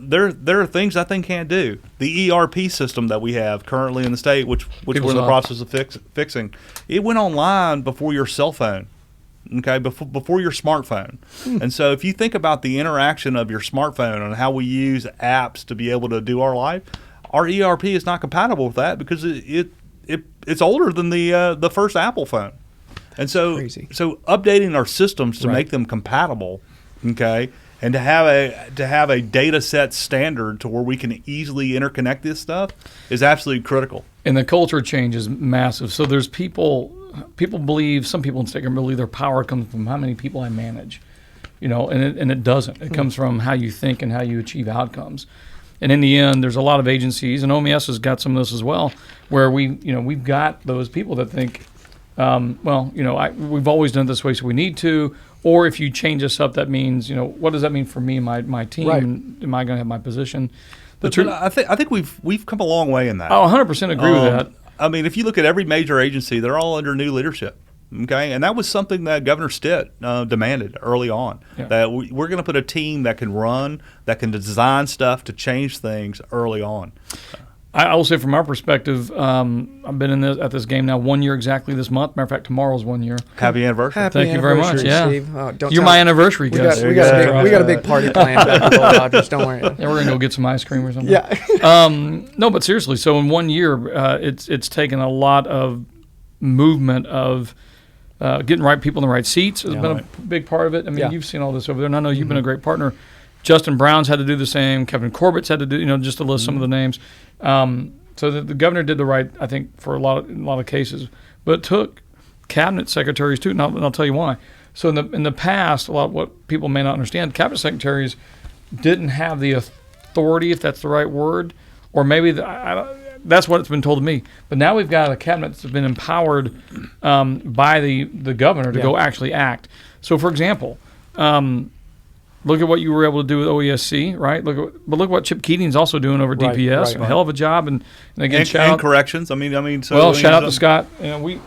there are things that thing can't do. The ERP system that we have currently in the state, which we're in the process of fixing, it went online before your cell phone. Okay, before your smartphone. And so if you think about the interaction of your smartphone and how we use apps to be able to do our life, our ERP is not compatible with that because it's older than the first Apple phone. And so updating our systems to make them compatible, okay, and to have a data set standard to where we can easily interconnect this stuff is absolutely critical.
And the culture change is massive. So there's people believe, some people in Instagram believe their power comes from how many people I manage, and it doesn't. It comes from how you think and how you achieve outcomes. And in the end, there's a lot of agencies, and OMS has got some of this as well, where we've got those people that think, we've always done it this way, so we need to. Or if you change this up, that means, what does that mean for me and my team?
Right.
And am I going to have my position?
But I think we've come a long way in that.
Oh, 100% agree with that.
I mean, if you look at every major agency, they're all under new leadership. Okay, and that was something that Governor Stitt demanded early on. Yeah. That we're going to put a team that can run, that can design stuff to change things early on.
I will say, from our perspective, I've been at this game now 1 year exactly this month. Matter of fact, tomorrow's 1 year.
Happy anniversary!
Thank you very much. Yeah,
Steve.
You're my anniversary guest.
We got a big party planned back at Dodgers. Don't worry.
Yeah, we're gonna go get some ice cream or something.
Yeah.
No, but seriously, so in 1 year, it's taken a lot of movement of getting right people in the right seats. Has been a big part of it. I mean, you've seen all this over there, and I know you've been a great partner. Justin Brown's had to do the same. Kevin Corbett's had to do, just to list some of the names. So the governor did the right, I think, for a lot of cases. But it took cabinet secretaries too, and I'll tell you why. So in the past, a lot of what people may not understand, cabinet secretaries didn't have the authority, if that's the right word, or maybe that's what it's been told to me. But now we've got a cabinet that's been empowered by the governor to go actually act. So, for example, look at what you were able to do with OESC, right? Look what Chip Keating's also doing over DPS. A hell of a job, and again, shout out
corrections. Shout
out to Scott.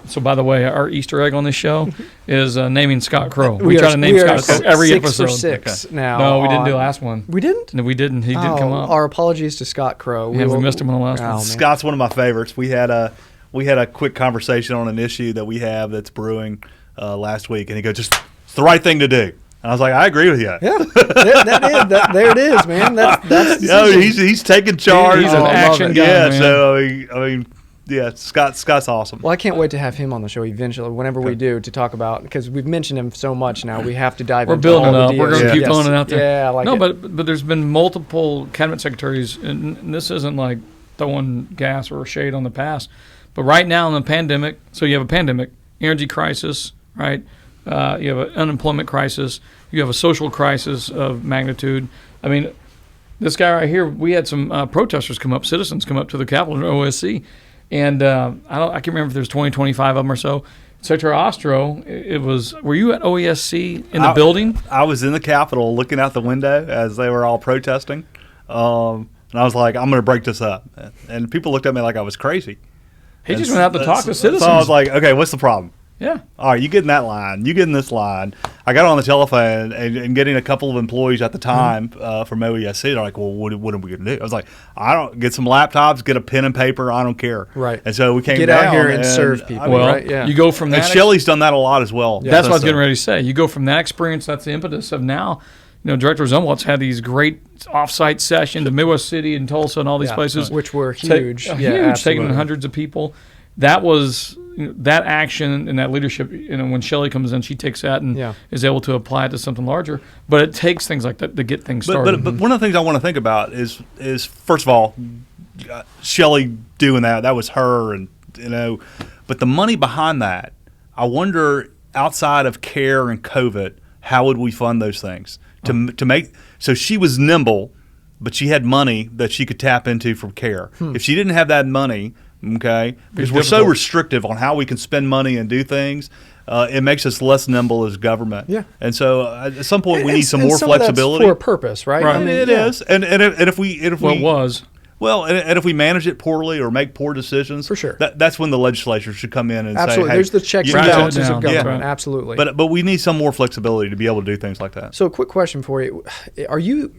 So, by the way, our Easter egg on this show is naming Scott Crow. We try to name Scott Crow every episode.
6 for 6 now.
No, we didn't do the last one.
We didn't?
No, we didn't. He didn't come up.
Our apologies to Scott Crow.
We missed him on the last one.
Scott's one of my favorites. We had a quick conversation on an issue that we have that's brewing last week, and he goes, "Just it's the right thing to do." And I was like, I agree with you.
Yeah, there it is, man. That's
he's taking charge.
He's an action guy.
Yeah,
man.
so I mean, Yeah, Scott's awesome.
Well, I can't wait to have him on the show eventually, whenever we do, to talk about, because we've mentioned him so much now. We have to dive
We're
into
building
all
up.
the
We're going to
deals.
keep throwing it out there.
Yeah, I like
no,
it.
but there's been multiple cabinet secretaries, and this isn't like throwing gas or shade on the past. But right now in the pandemic, so you have a pandemic, energy crisis, right? You have an unemployment crisis. You have a social crisis of magnitude. I mean, this guy right here, we had some protesters come up, citizens come up to the Capitol in OSC, and I can't remember if there's 20, 25 of them or so. Secretary Ostrowe, were you at OESC in the building?
I was in the Capitol looking out the window as they were all protesting, and I was like, I'm going to break this up. And people looked at me like I was crazy.
He just went out to talk to citizens.
So I was like, okay, what's the problem?
Yeah.
All right, you get in that line. You get in this line. I got on the telephone and getting a couple of employees at the time from OESC. They're like, well, what are we going to do? I was like, I don't get some laptops, get a pen and paper. I don't care.
Right.
And so we came
Get
down
out here and serve people. Right? Yeah.
You go from that.
And Shelley's done that a lot as well.
That's what I was getting ready to say. You go from that experience. That's the impetus of now. Director Zumwalt's had these great off-site sessions in Midwest City and Tulsa and all these places,
which were huge.
Huge, taking hundreds of people. That was that action and that leadership. When Shelley comes in, she takes that and is able to apply it to something larger. But it takes things like that to get things started.
But one of the things I want to think about is first of all, Shelley doing that was her, and but the money behind that. I wonder, outside of CARE and COVID, how would we fund those things to make? So she was nimble, but she had money that she could tap into from CARE. If she didn't have that money. Okay, because we're so restrictive on how we can spend money and do things, it makes us less nimble as government.
Yeah,
and so at some point we need some more flexibility
for a purpose, right?
Right, I mean, it is. And if we if we manage it poorly or make poor decisions,
for sure,
that's when the legislature should come in and
absolutely.
say, hey,
there's the checks and balances of government. Absolutely,
but we need some more flexibility to be able to do things like that.
So, a quick question for you: are you?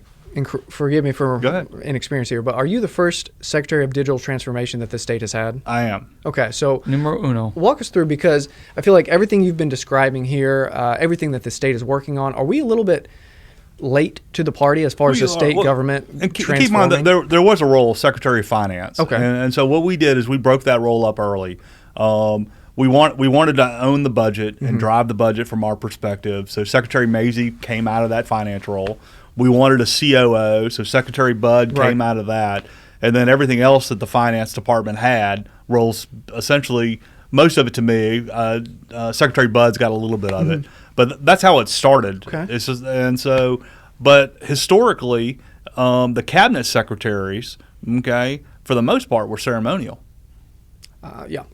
Forgive me for inexperience here, but are you the first Secretary of Digital Transformation that the state has had?
I am.
Okay, so
numero uno.
Walk us through, because I feel like everything you've been describing here, everything that the state is working on, are we a little bit late to the party as far as the state government transforming?
Keep in mind that there was a role of Secretary of Finance.
Okay.
And so what we did is we broke that role up early. We wanted to own the budget and drive the budget from our perspective. So Secretary Mazie came out of that finance role. We wanted a COO, so Secretary Budd came out of that. And then everything else that the finance department had rolls essentially, most of it to me. Secretary Budd's got a little bit of it. But that's how it started.
Okay.
It's just, but historically, the cabinet secretaries, for the most part, were ceremonial.
Yeah.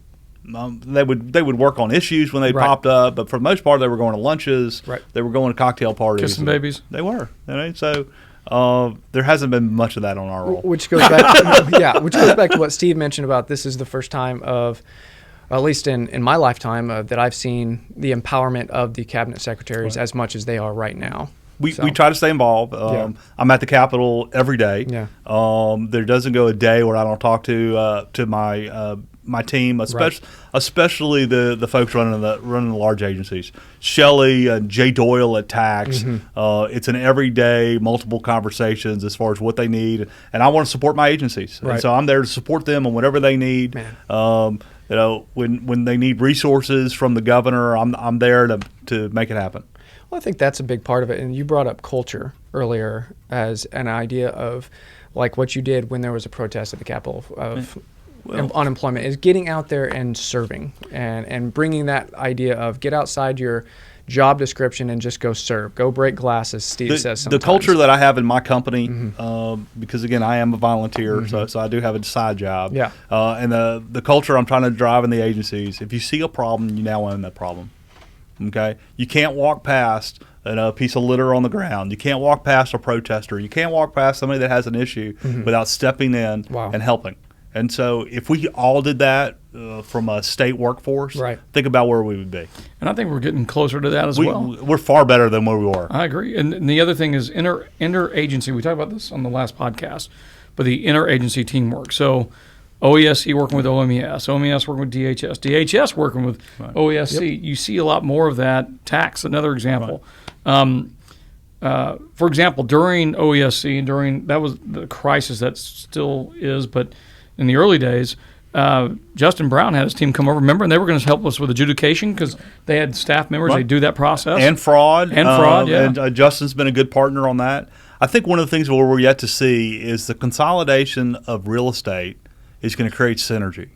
They would work on issues when they popped up, but for the most part, they were going to lunches.
Right.
They were going to cocktail parties.
Kissing babies.
They were. So there hasn't been much of that on our role.
Which goes back. Which goes back to what Steve mentioned about this is the first time of, at least in my lifetime, that I've seen the empowerment of the cabinet secretaries as much as they are right now.
We try to stay involved. I'm at the Capitol every day.
Yeah.
There doesn't go a day where I don't talk to my team, especially the folks running the large agencies. Shelley and Jay Doyle at Tax. It's an everyday, multiple conversations as far as what they need, and I want to support my agencies.
Right.
And so I'm there to support them on whatever they need. When they need resources from the governor, I'm there to make it happen.
Well, I think that's a big part of it. And you brought up culture earlier as an idea of like what you did when there was a protest at the Capitol of unemployment, is getting out there and serving and bringing that idea of get outside your job description and just go serve, go break glass, as Steve says sometimes.
The culture that I have in my company, because again, I am a volunteer, so I do have a side job.
Yeah.
And the culture I'm trying to drive in the agencies, if you see a problem, you now own that problem. Okay, you can't walk past a piece of litter on the ground. You can't walk past a protester. You can't walk past somebody that has an issue without stepping in and helping. And so if we all did that from a state workforce, think about where we would be.
And I think we're getting closer to that as well.
We're far better than where we were.
I agree. And the other thing is interagency. We talked about this on the last podcast, but the interagency teamwork. So OESC working with OMES, OMES working with DHS, DHS working with OESC. Yep. You see a lot more of that. Tax, another example. For example, during OESC, that was the crisis that still is, but in the early days, Justin Brown had his team come over, remember, and they were going to help us with adjudication because they had staff members. They do that process.
And fraud.
Yeah.
And Justin's been a good partner on that. I think one of the things where we're yet to see is the consolidation of real estate is going to create synergy.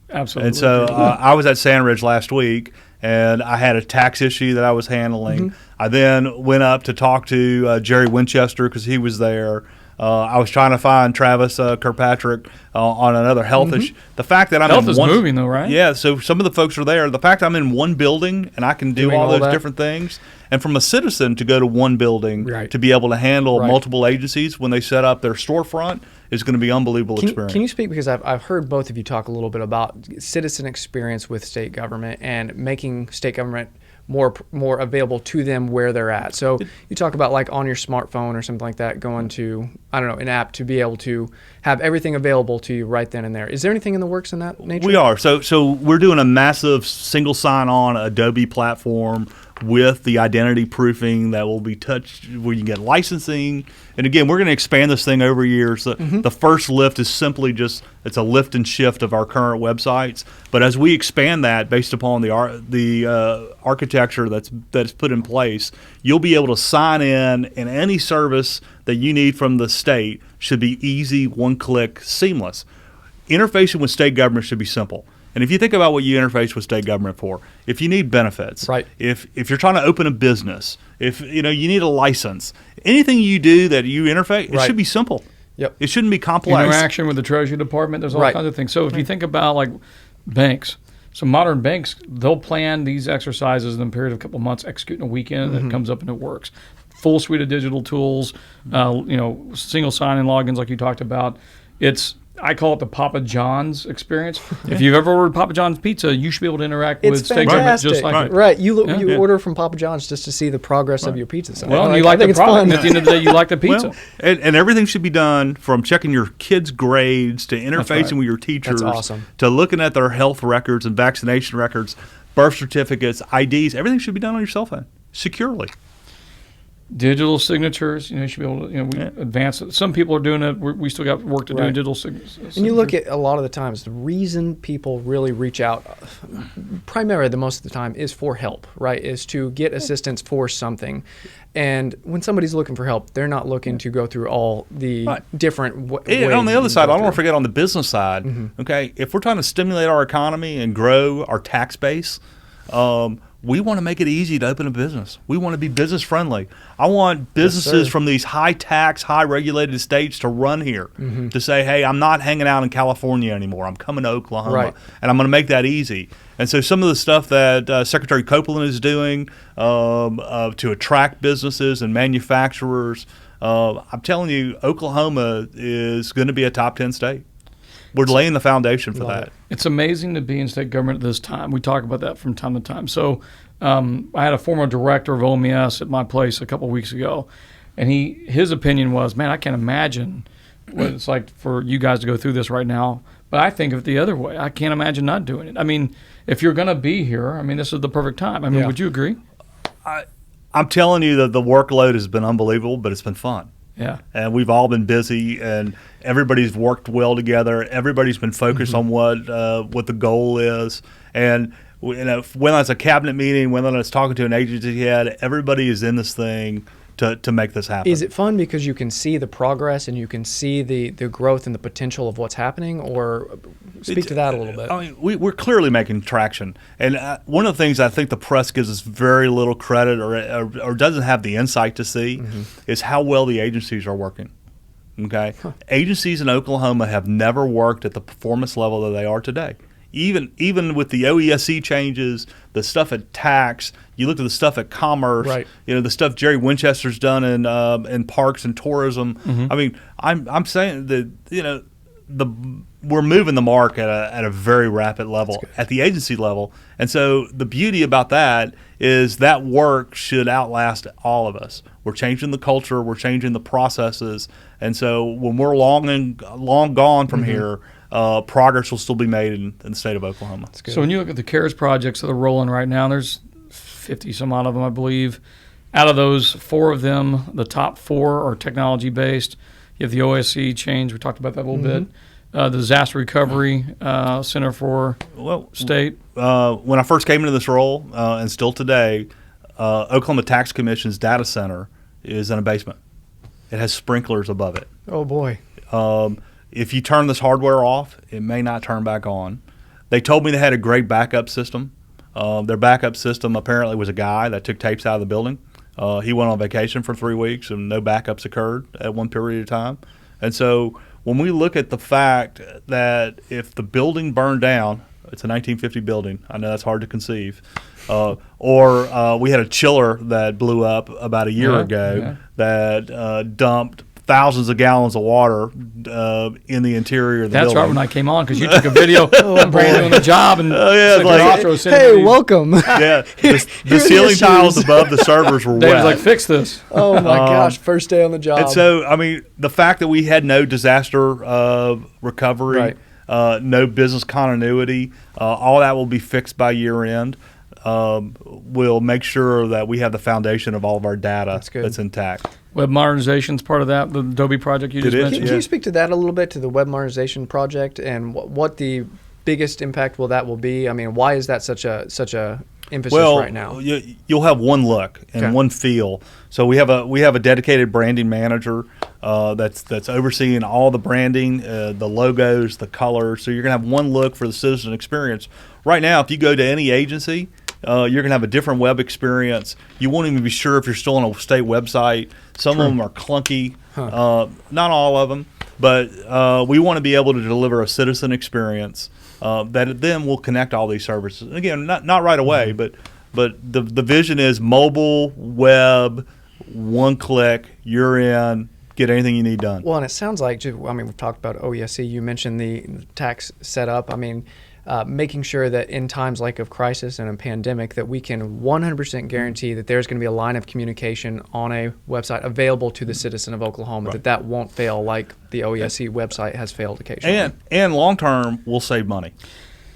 Absolutely.
And so I was at Sandridge last week, and I had a tax issue that I was handling. I then went up to talk to Jerry Winchester because he was there. I was trying to find Travis Kirkpatrick on another health issue. The fact that I'm
health
in
is
one,
moving though, right?
Yeah, so some of the folks are there. The fact I'm in one building and I can do all those different things, and from a citizen to go to one building to be able to handle multiple agencies when they set up their storefront is going to be an unbelievable experience.
Can you speak, because I've heard both of you talk a little bit about citizen experience with state government and making state government more available to them where they're at. So you talk about like on your smartphone or something like that, going to, I don't know, an app to be able to have everything available to you right then and there. Is there anything in the works in that nature?
We are. So we're doing a massive single sign-on Adobe platform with the identity proofing that will be touched where you get licensing. And again, we're going to expand this thing over years. The first lift is simply just, it's a lift and shift of our current websites. But as we expand that based upon the architecture that's put in place, you'll be able to sign in, and any service that you need from the state should be easy, one-click, seamless. Interfacing with state government should be simple. And if you think about what you interface with state government for, if you need benefits, if you're trying to open a business, if you need a license, anything you do that you interface, it should be simple. It shouldn't be complex.
Interaction with the Treasury Department, there's all kinds of things. So if you think about like banks, so modern banks, they'll plan these exercises in a period of a couple of months, execute in a weekend, and it comes up and it works. Full suite of digital tools, single sign-in logins like you talked about. I call it the Papa John's experience. If you've ever ordered Papa John's pizza, you should be able to interact with state government just like it.
You order from Papa John's just to see the progress of your pizza. So
well, you like the product, and at the end of the day, you like the pizza.
And everything should be done from checking your kids' grades to interfacing with your teachers to looking at their health records and vaccination records, birth certificates, IDs. Everything should be done on your cell phone securely.
Digital signatures, you should be able to, we advance it. Some people are doing it. We still got work to do in digital signatures.
And you look at a lot of the times, the reason people really reach out, primarily the most of the time, is for help, right? Is to get assistance for something. And when somebody's looking for help, they're not looking to go through all the different ways.
On the other side, I don't want to forget on the business side, okay, if we're trying to stimulate our economy and grow our tax base, we want to make it easy to open a business. We want to be business friendly. I want businesses from these high tax, high regulated states to run here to say, hey, I'm not hanging out in California anymore. I'm coming to Oklahoma, and I'm going to make that easy. And so some of the stuff that Secretary Copeland is doing to attract businesses and manufacturers, I'm telling you, Oklahoma is going to be a top 10 state. We're laying the foundation for that.
It's amazing to be in state government at this time. We talk about that from time to time. So I had a former director of OMS at my place a couple of weeks ago, and his opinion was, man, I can't imagine what it's like for you guys to go through this right now. But I think of it the other way. I can't imagine not doing it. I mean, if you're going to be here, this is the perfect time. Would you agree?
I'm telling you that the workload has been unbelievable, but it's been fun.
Yeah. And
we've all been busy, and everybody's worked well together. Everybody's been focused on what the goal is. And whether it's a cabinet meeting, whether it's talking to an agency head, everybody is in this thing to make this happen.
Is it fun because you can see the progress and you can see the growth and the potential of what's happening? Or speak to that a little bit.
We're clearly making traction. And one of the things I think the press gives us very little credit or doesn't have the insight to see is how well the agencies are working. Okay, agencies in Oklahoma have never worked at the performance level that they are today. Even with the OESC changes, the stuff at tax, you look at the stuff at commerce, the stuff Jerry Winchester's done in parks and tourism. I'm saying that we're moving the mark at a very rapid level at the agency level, and so the beauty about that is that work should outlast all of us. We're changing the culture, we're changing the processes, and so when we're long gone from here, progress will still be made in the state of Oklahoma.
So when you look at the CARES projects that are rolling right now, there's 50 some odd of them, I believe. Out of those, 4 of them, the top 4 are technology based. You have the OSC change. We talked about that a little bit. the Disaster Recovery Center for State?
When I first came into this role, and still today, Oklahoma Tax Commission's data center is in a basement. It has sprinklers above it.
Oh, boy.
If you turn this hardware off, it may not turn back on. They told me they had a great backup system. Their backup system apparently was a guy that took tapes out of the building. He went on vacation for 3 weeks and no backups occurred at one period of time. And so when we look at the fact that if the building burned down, it's a 1950 building, I know that's hard to conceive, or we had a chiller that blew up about a year ago that dumped thousands of gallons of water in the interior of the building.
That's right when I came on, because you took a video of Brandon doing the job, and
hey, welcome.
Yeah, the ceiling tiles above the servers were wet.
David's like, fix this.
Oh my gosh, first day on the job.
And so, I mean, the fact that we had no disaster recovery, no business continuity, all that will be fixed by year end. We'll make sure that we have the foundation of all of our data that's intact.
Web modernization is part of that, the Adobe project you just mentioned.
Can you speak to that a little bit, to the web modernization project, and what the biggest impact will be? I mean, why is that such a emphasis right now?
You'll have one look and one feel. So we have a dedicated branding manager that's overseeing all the branding, the logos, the colors. So you're going to have one look for the citizen experience. Right now, if you go to any agency, you're going to have a different web experience. You won't even be sure if you're still on a state website. Some of them are clunky, not all of them, but we want to be able to deliver a citizen experience that then will connect all these services. Again, not right away, but the vision is mobile, web, one click, you're in, get anything you need done.
Well, and it sounds like, we've talked about OESC. You mentioned the tax setup. I mean, making sure that in times like of crisis and a pandemic that we can 100% guarantee that there's going to be a line of communication on a website available to the citizen of Oklahoma, that won't fail like the OESC website has failed occasionally.
And long term, we'll save money.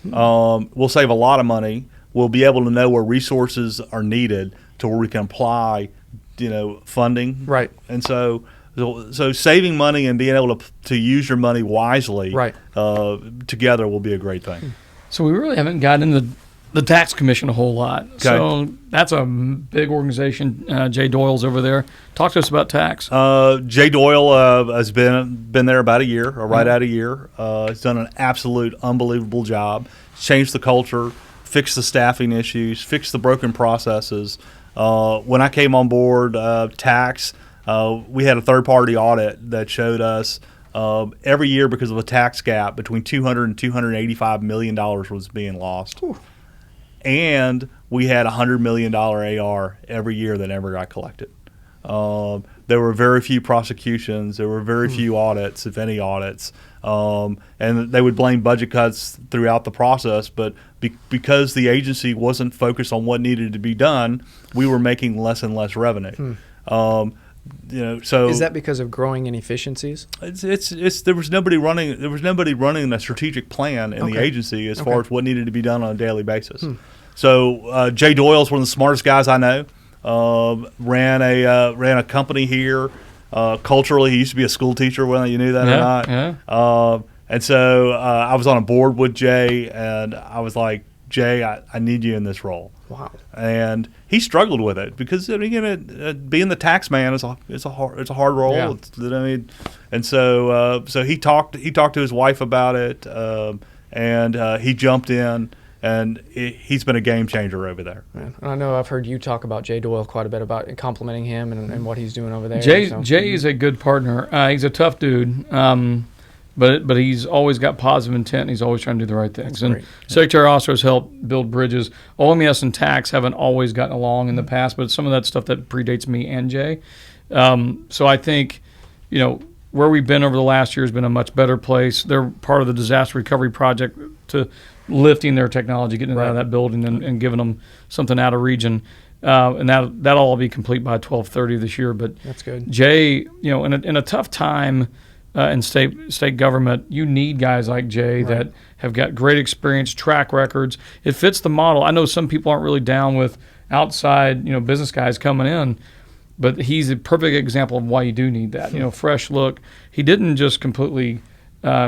We'll save a lot of money. We'll be able to know where resources are needed to where we can apply, funding.
Right.
And so saving money and being able to use your money wisely together will be a great thing.
So we really haven't gotten into the tax commission a whole lot. Okay. So that's a big organization. Jay Doyle's over there. Talk to us about tax.
Jay Doyle has been there about a year, or right at a year. He's done an absolute unbelievable job. Changed the culture, fixed the staffing issues, fixed the broken processes. When I came on board, tax, we had a third-party audit that showed us every year, because of a tax gap, between $200 and $285 million was being lost. Whew. And we had $100 million AR every year that never got collected. There were very few prosecutions. There were very few audits, if any audits. And they would blame budget cuts throughout the process, but because the agency wasn't focused on what needed to be done, we were making less and less revenue. So
is that because of growing inefficiencies?
There was nobody running a strategic plan in the agency as far as what needed to be done on a daily basis. So Jay Doyle's one of the smartest guys I know. Ran a company here. Culturally, he used to be a school teacher, whether you knew that or not. Yeah. And so I was on a board with Jay, and I was like, Jay, I need you in this role.
Wow. And
he struggled with it because being the tax man is a hard role. Yeah. And so he talked to his wife about it, and he jumped in, and he's been a game changer over there.
Yeah. And I know I've heard you talk about Jay Doyle quite a bit, about complimenting him and what he's doing over there.
Jay is a good partner. He's a tough dude. But he's always got positive intent, and he's always trying to do the right things.
That's
and
great.
Secretary Ostrowe's helped build bridges. OMS and tax haven't always gotten along in the past, but some of that stuff that predates me and Jay. So I think, where we've been over the last year has been a much better place. They're part of the disaster recovery project to lifting their technology, getting it out of that building and giving them something out of region. And that'll all be complete by 12/30 this year. But
that's good.
Jay, in a tough time, in state government, you need guys like Jay that have got great experience, track records. It fits the model. I know some people aren't really down with outside, business guys coming in, but he's a perfect example of why you do need that. Fresh look. He didn't just completely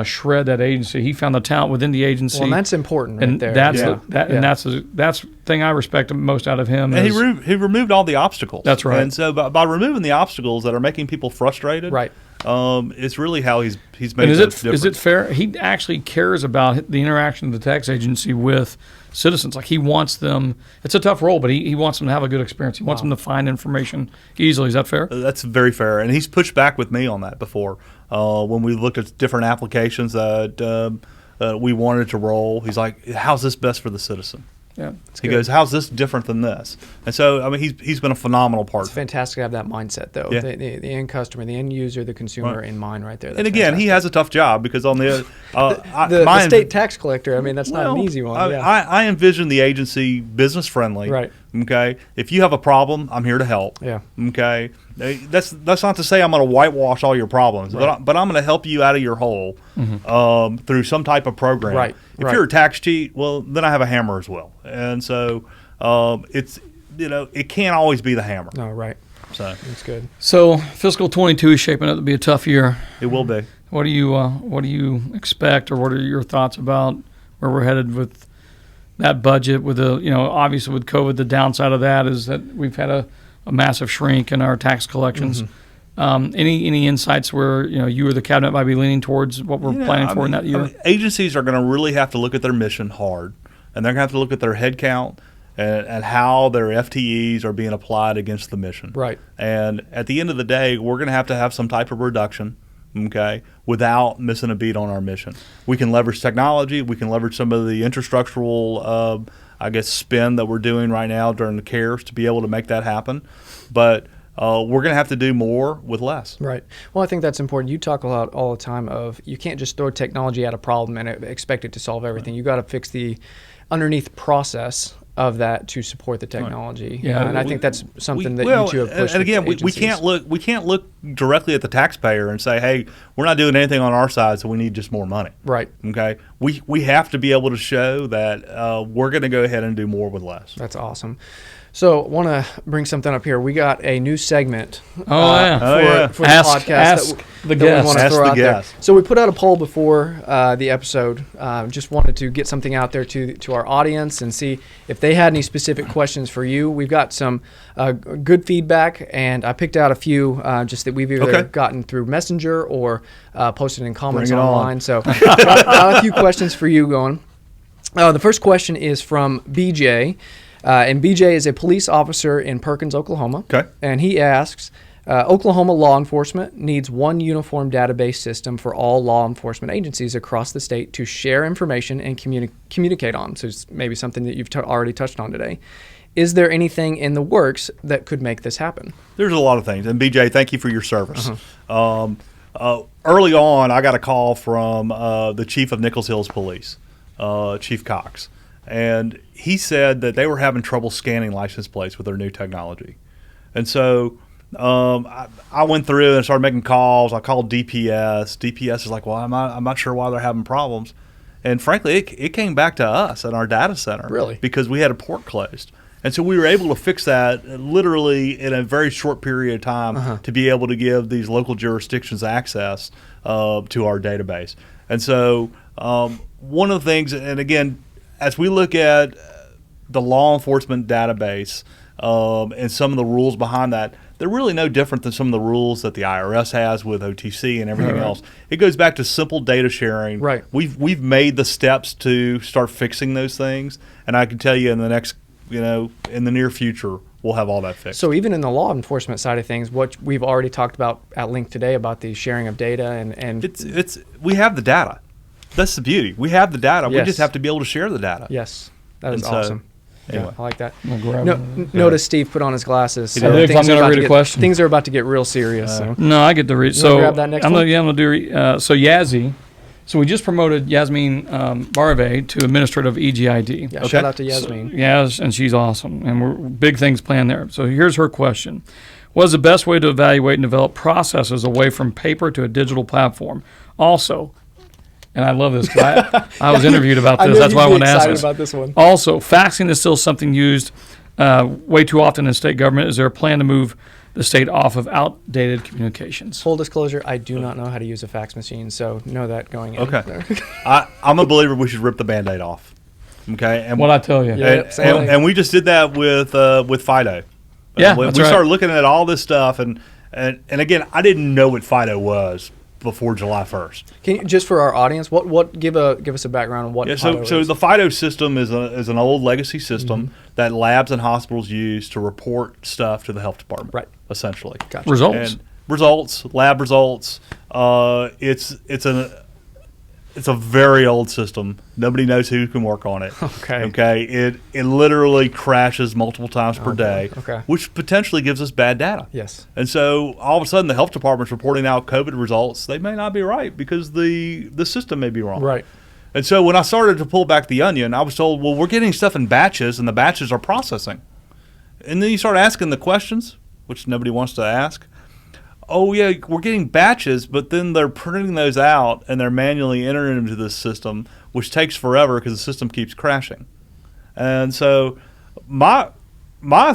shred that agency. He found the talent within the agency.
Well, and that's important right
and
there.
that's
Yeah.
and that's the thing I respect most out of him.
And
is,
he removed all the obstacles.
That's right.
And so by removing the obstacles that are making people frustrated,
Right.
It's really how he's made
and
is
it fair? He actually cares about the interaction of the tax agency with citizens. Like he wants them. It's a tough role, but he wants them to have a good experience. He wants them to find information easily. Is that fair?
That's very fair, and he's pushed back with me on that before. When we looked at different applications that we wanted to roll, he's like, "How's this best for the citizen?"
Yeah.
He goes, "How's this different than this?" And so, I mean, he's been a phenomenal partner.
It's fantastic to have that mindset, though.
Yeah.
The end customer, the end user, the consumer in mind right there. That's
And again,
fantastic.
he has a tough job because on the
the state tax collector, I mean, that's not an easy one.
I envision the agency business friendly.
Right.
Okay. If you have a problem, I'm here to help.
Yeah.
Okay. That's not to say I'm going to whitewash all your problems,
Right.
but I'm going to help you out of your hole through some type of program.
Right.
If you're a tax cheat, well, then I have a hammer as well. And so it's it can't always be the hammer.
No, right.
So
That's good.
So fiscal 22 is shaping up to be a tough year.
it will be.
What do you expect, or what are your thoughts about where we're headed with that budget? With obviously with COVID, the downside of that is that we've had a massive shrink in our tax collections. Any insights where you or the cabinet might be leaning towards what we're planning for in that year?
Agencies are going to really have to look at their mission hard, and they're going to have to look at their head count and how their FTEs are being applied against the mission.
Right.
And at the end of the day, we're going to have some type of reduction, okay, without missing a beat on our mission. We can leverage technology. We can leverage some of the infrastructural, spend that we're doing right now during the CARES to be able to make that happen. But we're going to have to do more with less.
Right. Well, I think that's important. You talk a lot all the time of you can't just throw technology at a problem and expect it to solve everything. You got to fix the underneath process of that to support the technology.
Yeah,
and I think that's something that you two have pushed.
And again,
with
we can't look directly at the taxpayer and say, "Hey, we're not doing anything on our side, so we need just more money."
Right.
Okay. We have to be able to show that we're going to go ahead and do more with less.
That's awesome. So, want to bring something up here. We got a new segment
For
for the podcast
ask the
that we
guest.
want to
Ask
throw
the
out there.
guest.
So we put out a poll before the episode. Just wanted to get something out there to our audience and see if they had any specific questions for you. We've got some good feedback, and I picked out a few just that we've either gotten through Messenger or posted in comments
Bring it
online.
on.
So got a few questions for you going. The first question is from BJ. And BJ is a police officer in Perkins, Oklahoma.
Okay.
And he asks, Oklahoma law enforcement needs one uniform database system for all law enforcement agencies across the state to share information and communicate on. So it's maybe something that you've already touched on today. Is there anything in the works that could make this happen?
There's a lot of things. And BJ, thank you for your service. Early on, I got a call from the chief of Nichols Hills Police, Chief Cox. And he said that they were having trouble scanning license plates with their new technology. And so I went through and started making calls. I called DPS. DPS is like, well, I'm not sure why they're having problems. And frankly, it came back to us at our data center.
Really?
Because we had a port closed. And so we were able to fix that literally in a very short period of time to be able to give these local jurisdictions access to our database. And so one of the things, and again, as we look at the law enforcement database and some of the rules behind that, they're really no different than some of the rules that the IRS has with OTC and everything else. It goes back to simple data sharing.
Right.
We've made the steps to start fixing those things, and I can tell you in the next, in the near future, we'll have all that fixed.
So even in the law enforcement side of things, what we've already talked about at length today about the sharing of data and
it's we have the data. That's the beauty. We have the data.
Yes.
We just have to be able to share the data.
Yes, that is
And so,
awesome.
anyway.
Yeah, I like that.
We'll grab it.
Notice Steve put on his glasses.
did. I'm
things
gonna
are about
read
to
a
get-
question.
Things are about to get real serious. So.
No, I get to read.
You wanna
So
grab that next
I'm
one?
gonna do. So Yazzie. So we just promoted Yasmin Barve to administrator of EGID.
Yeah,
Okay.
shout out to Yasmin.
Yaz, and she's awesome, and we're big things planned there. So here's her question: what is the best way to evaluate and develop processes away from paper to a digital platform? Also, and I love this because I was interviewed about
I
this.
knew
That's
you'd
why I
be
want to ask
excited
this.
about this one.
Also, faxing is still something used way too often in state government. Is there a plan to move the state off of outdated communications.
Full disclosure, I do not know how to use a fax machine, so know that going in.
Okay. I'm a believer we should rip the Band-Aid off. Okay. And
What I tell you.
Yeah.
and we just did that with FIDO.
Yeah,
we
that's right.
started looking at all this stuff, and again, I didn't know what FIDO was before July 1st.
Can you, just for our audience, what give us a background on what FIDO
So
is?
the FIDO system is an old legacy system that labs and hospitals use to report stuff to the health department.
Right.
Essentially.
Gotcha.
Results.
Lab results. It's a very old system. Nobody knows who can work on it.
Okay.
It literally crashes multiple times per day,
Okay.
which potentially gives us bad data.
Yes.
And so all of a sudden the health department's reporting out COVID results. They may not be right because the system may be wrong.
Right.
And so when I started to pull back the onion, I was told, well, we're getting stuff in batches and the batches are processing. And then you start asking the questions, which nobody wants to ask. Oh, yeah, we're getting batches, but then they're printing those out and they're manually entering them into this system, which takes forever because the system keeps crashing. And so my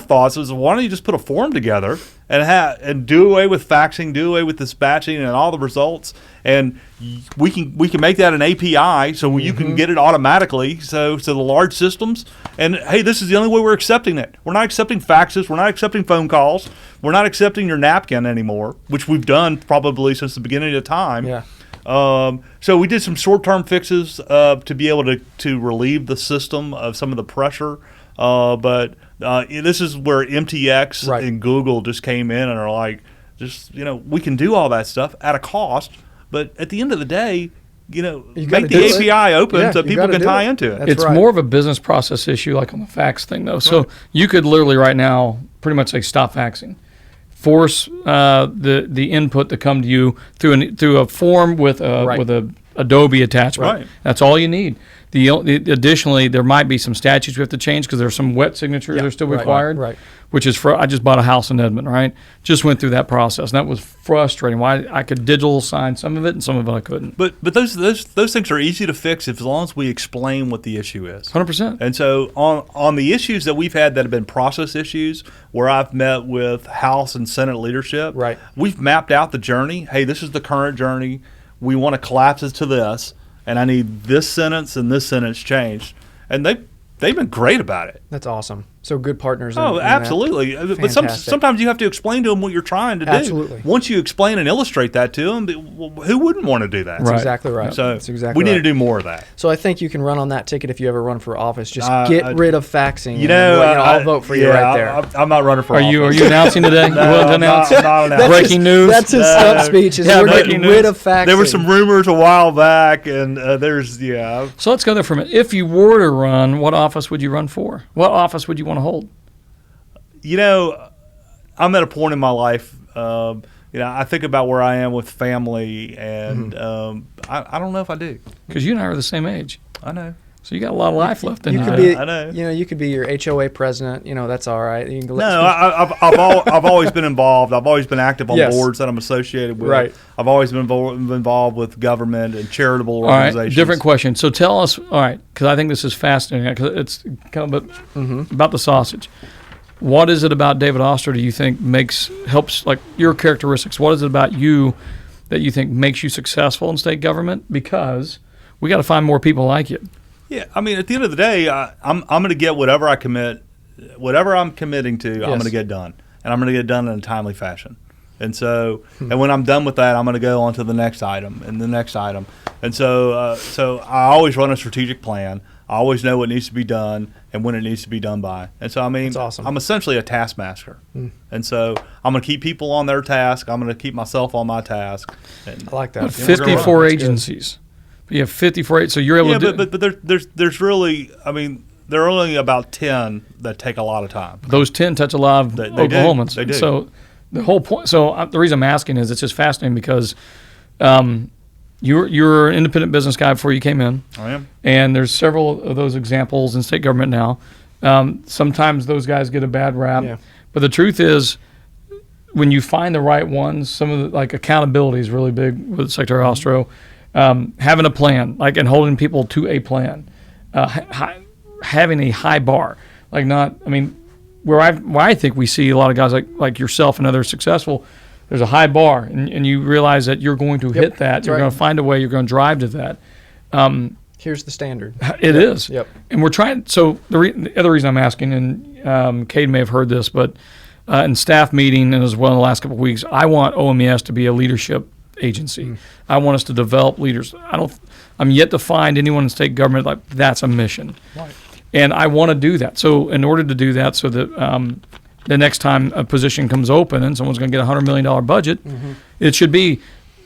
thoughts is, why don't you just put a form together and do away with faxing, do away with dispatching and all the results, and we can make that an API so you can get it automatically. So the large systems, and hey, this is the only way we're accepting it. We're not accepting faxes. We're not accepting phone calls. We're not accepting your napkin anymore, which we've done probably since the beginning of time.
Yeah.
So we did some short-term fixes to be able to relieve the system of some of the pressure. But this is where MTX
Right.
and Google just came in and are like, we can do all that stuff at a cost, but at the end of the day,
gotta
make
do
the
it.
API open
Yeah,
so
you
people
gotta
can
do
tie
it.
into it.
That's
It's
right.
more of a business process issue, like on the fax thing, though. So you could literally right now pretty much say stop faxing, force the input to come to you through a form with a Adobe attachment.
Right.
That's all you need. Additionally, there might be some statutes we have to change because there's some wet signatures that are still
right,
required.
right.
Which is I just bought a house in Edmond, right? Just went through that process, and that was frustrating. Why I could digital sign some of it and some of it I couldn't.
But those things are easy to fix as long as we explain what the issue is.
100%.
And so on the issues that we've had that have been process issues, where I've met with House and Senate leadership,
Right.
we've mapped out the journey. Hey, this is the current journey. We want to collapse it to this, and I need this sentence and this sentence changed. And they've been great about it.
That's awesome. So good partners.
Oh,
in
absolutely.
That.
But
Fantastic.
sometimes you have to explain to them what you're trying to do.
Absolutely.
Once you explain and illustrate that to them, who wouldn't want to do that?
That's
Right.
exactly right.
So
That's exactly
we need
right.
to do more of that.
So I think you can run on that ticket if you ever run for office. Just get rid of faxing. I'll vote for you right there.
I'm not running for
Are
office.
you announcing today? You willing to announce?
not
That's
Breaking
his,
news?
That's his stump speech. Is we're
breaking
getting rid
news.
of faxing.
There were some rumors a while back, and
So let's go there for a minute. If you were to run, what office would you run for? What office would you want to hold?
I'm at a point in my life. I think about where I am with family, and I don't know if I do.
Because you and I are the same age.
I know.
So you got a lot of life left in
You
you.
could
I
be,
know.
you could be your HOA president. That's all right. You can
No, I've always been involved. I've always been active on
Yes.
boards that I'm associated with.
Right.
I've always been involved with government and charitable
All right,
organizations.
different question. So tell us, all right, because I think this is fascinating, because it's kind of about the sausage. What is it about David Ostrowe do you think helps, like your characteristics? What is it about you that you think makes you successful in state government? Because we got to find more people like you.
Yeah, I mean, at the end of the day, I'm going to get whatever I'm committing to. I'm going to get done, and I'm going to get done in a timely fashion. And so, and when I'm done with that, I'm going to go on to the next item and the next item. And so I always run a strategic plan. I always know what needs to be done and when it needs to be done by. And so, I mean,
That's awesome.
I'm essentially a taskmaster. And so I'm going to keep people on their task. I'm going to keep myself on my task. And
I like that.
But
Yeah, we're gonna
54
run. That's good.
agencies. But you have 54, so you're able to do
but there's really, I mean, there are only about 10 that take a lot of time.
those 10 touch a lot of
They do.
Oklahomans.
They do.
So the whole point. So the reason I'm asking is it's just fascinating because you're an independent business guy before you came in,
I am.
and there's several of those examples in state government now. Sometimes those guys get a bad rap,
Yeah.
but the truth is, when you find the right ones, some of the like accountability is really big with Secretary Ostrowe. Having a plan, like, and holding people to a plan, having a high bar, like not. I mean, where I think we see a lot of guys like yourself and others successful. There's a high bar, and you realize that you're going to hit that. You're going to find a way. You're going to drive to that.
Here's the standard.
It is.
Yep.
And we're trying. So the other reason I'm asking, and Cade may have heard this, but in staff meeting and as well in the last couple of weeks, I want OMES to be a leadership agency. I want us to develop leaders. I'm yet to find anyone in state government like that's a mission.
Right.
And I want to do that. So in order to do that, so that the next time a position comes open and someone's going to get a $100 million budget, it should be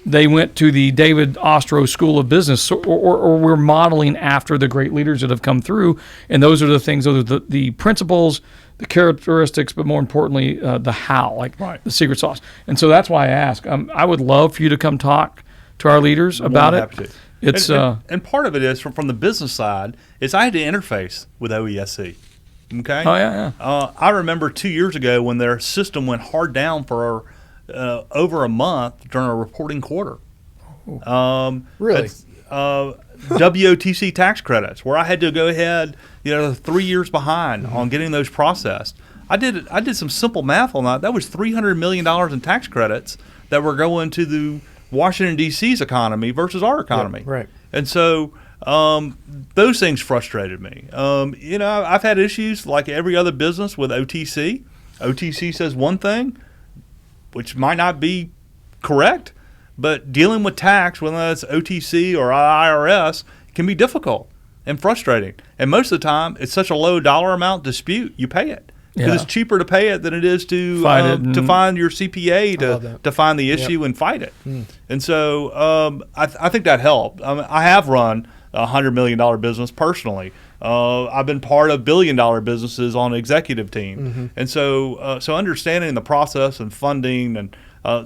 they went to the David Ostrowe School of Business, or we're modeling after the great leaders that have come through. And those are the things, those are the principles, the characteristics, but more importantly, the how, like the secret sauce. And so that's why I ask. I would love for you to come talk to our leaders about it. It's
and part of it is from the business side is I had to interface with OESC. Okay.
Oh yeah.
I remember 2 years ago when their system went hard down for over a month during a reporting quarter.
Really?
WOTC tax credits, where I had to go ahead, 3 years behind on getting those processed. I did some simple math on that. That was $300 million in tax credits that were going to the Washington D.C.'s economy versus our economy.
Yeah, right.
And so those things frustrated me. I've had issues like every other business with OTC. OTC says one thing, which might not be correct, but dealing with tax, whether that's OTC or IRS, can be difficult and frustrating. And most of the time, it's such a low dollar amount dispute, you pay it. Because it's cheaper to pay it than it is to find your CPA to find the issue and fight it. And so I think that helped. I have run a $100 million business personally. I've been part of billion-dollar businesses on executive team. And so understanding the process and funding and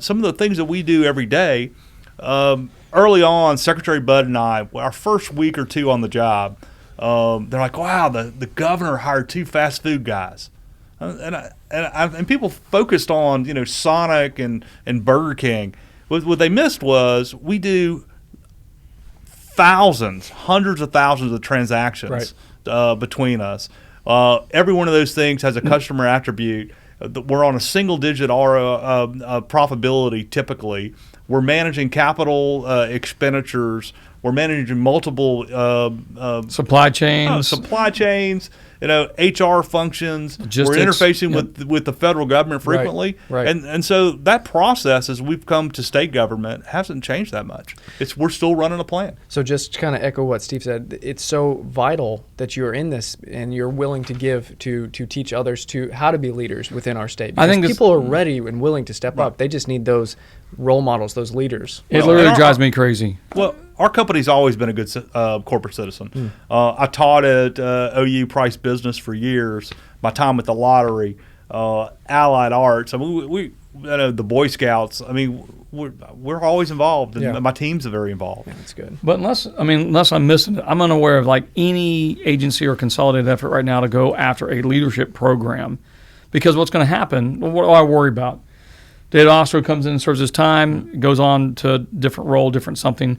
some of the things that we do every day, early on, Secretary Budd and I, our first week or two on the job, they're like, wow, the governor hired 2 fast food guys. And people focused on Sonic and Burger King. What they missed was we do hundreds of thousands of transactions between us. Every one of those things has a customer attribute. We're on a single-digit profitability typically. We're managing capital expenditures. We're managing multiple
supply chains.
HR functions.
Logistics.
We're interfacing with the federal government frequently.
Right.
And so that process, as we've come to state government, hasn't changed that much. We're still running a plan.
So just to kind of echo what Steve said, it's so vital that you're in this and you're willing to give to teach others to how to be leaders within our state. Because I think people are ready and willing to step up. They just need those role models, those leaders.
It literally drives me crazy.
Well, our company's always been a good corporate citizen. I taught at OU Price Business for years. My time at the lottery, Allied Arts. I mean, we the Boy Scouts. I mean, we're always involved, and my team's very involved.
Yeah, that's good.
But unless I'm missing it, I'm unaware of like any agency or consolidated effort right now to go after a leadership program, because what's going to happen? What do I worry about? David Ostrowe comes in and serves his time, goes on to a different role, different something.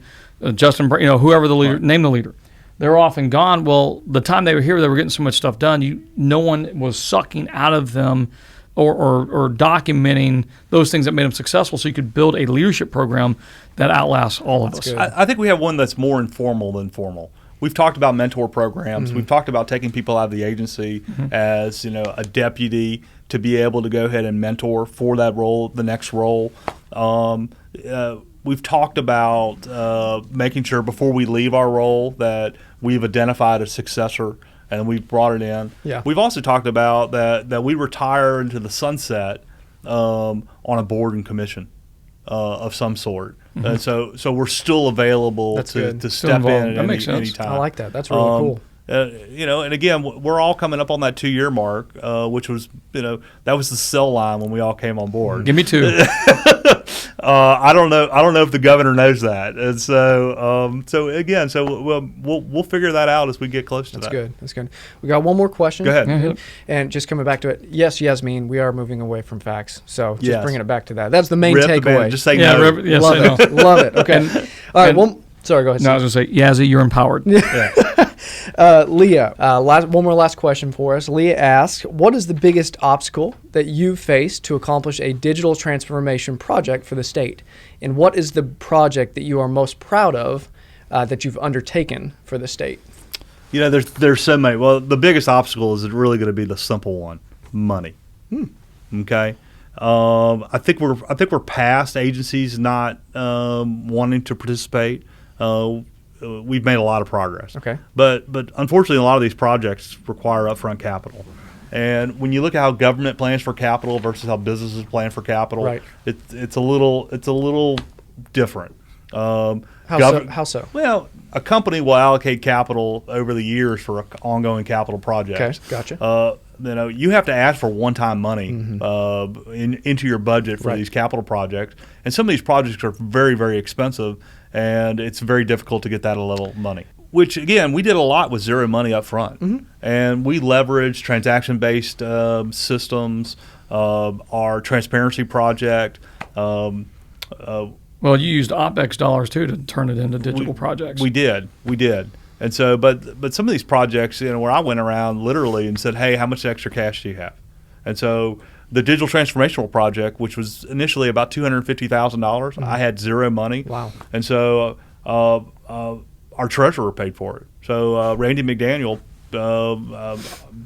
Justin, whoever the leader, name the leader. They're off and gone. Well, the time they were here, they were getting so much stuff done. No one was sucking out of them or documenting those things that made them successful, so you could build a leadership program that outlasts all of us.
I think we have one that's more informal than formal. We've talked about mentor programs. We've talked about taking people out of the agency as a deputy to be able to go ahead and mentor for that role, the next role. We've talked about making sure before we leave our role that we've identified a successor and we've brought it in.
Yeah.
We've also talked about that we retire into the sunset on a board and commission of some sort. And so we're still available to step in at any time.
I like that. That's really cool.
And again, we're all coming up on that 2-year mark, which was, that was the sell line when we all came on board.
Give me 2.
I don't know if the governor knows that, and so we'll figure that out as we get close to that.
That's good. We got one more question.
Go ahead.
Mm-hmm.
And just coming back to it, yes, Yasmin, we are moving away from fax. So just
Yes.
bringing it back to that. That's the main
Rip the
takeaway.
band. Just say no.
Love it. Okay. All right. Sorry, go ahead.
No, I was going to say, Yazzie, you're empowered.
Leah, one more last question for us. Leah asks, what is the biggest obstacle that you've faced to accomplish a digital transformation project for the state? And what is the project that you are most proud of that you've undertaken for the state?
There's so many. Well, the biggest obstacle is really going to be the simple one: money. Okay. I think we're past agencies not wanting to participate. We've made a lot of progress.
Okay.
But unfortunately, a lot of these projects require upfront capital. And when you look at how government plans for capital versus how businesses plan for capital,
right.
it's a little different.
How so?
Well, a company will allocate capital over the years for ongoing capital projects.
Okay, gotcha.
You have to ask for one-time money into your budget for
right.
these capital projects, and some of these projects are very, very expensive, and it's very difficult to get that level of money. Which again, we did a lot with zero money up front, and we leveraged transaction-based systems. Our transparency project.
Well, you used OpEx dollars too to turn it into digital projects.
We did. And so, but some of these projects, where I went around literally and said, "Hey, how much extra cash do you have?" And so, the digital transformational project, which was initially about $250,000, I had zero money.
Wow.
And so, our treasurer paid for it. So Randy McDaniel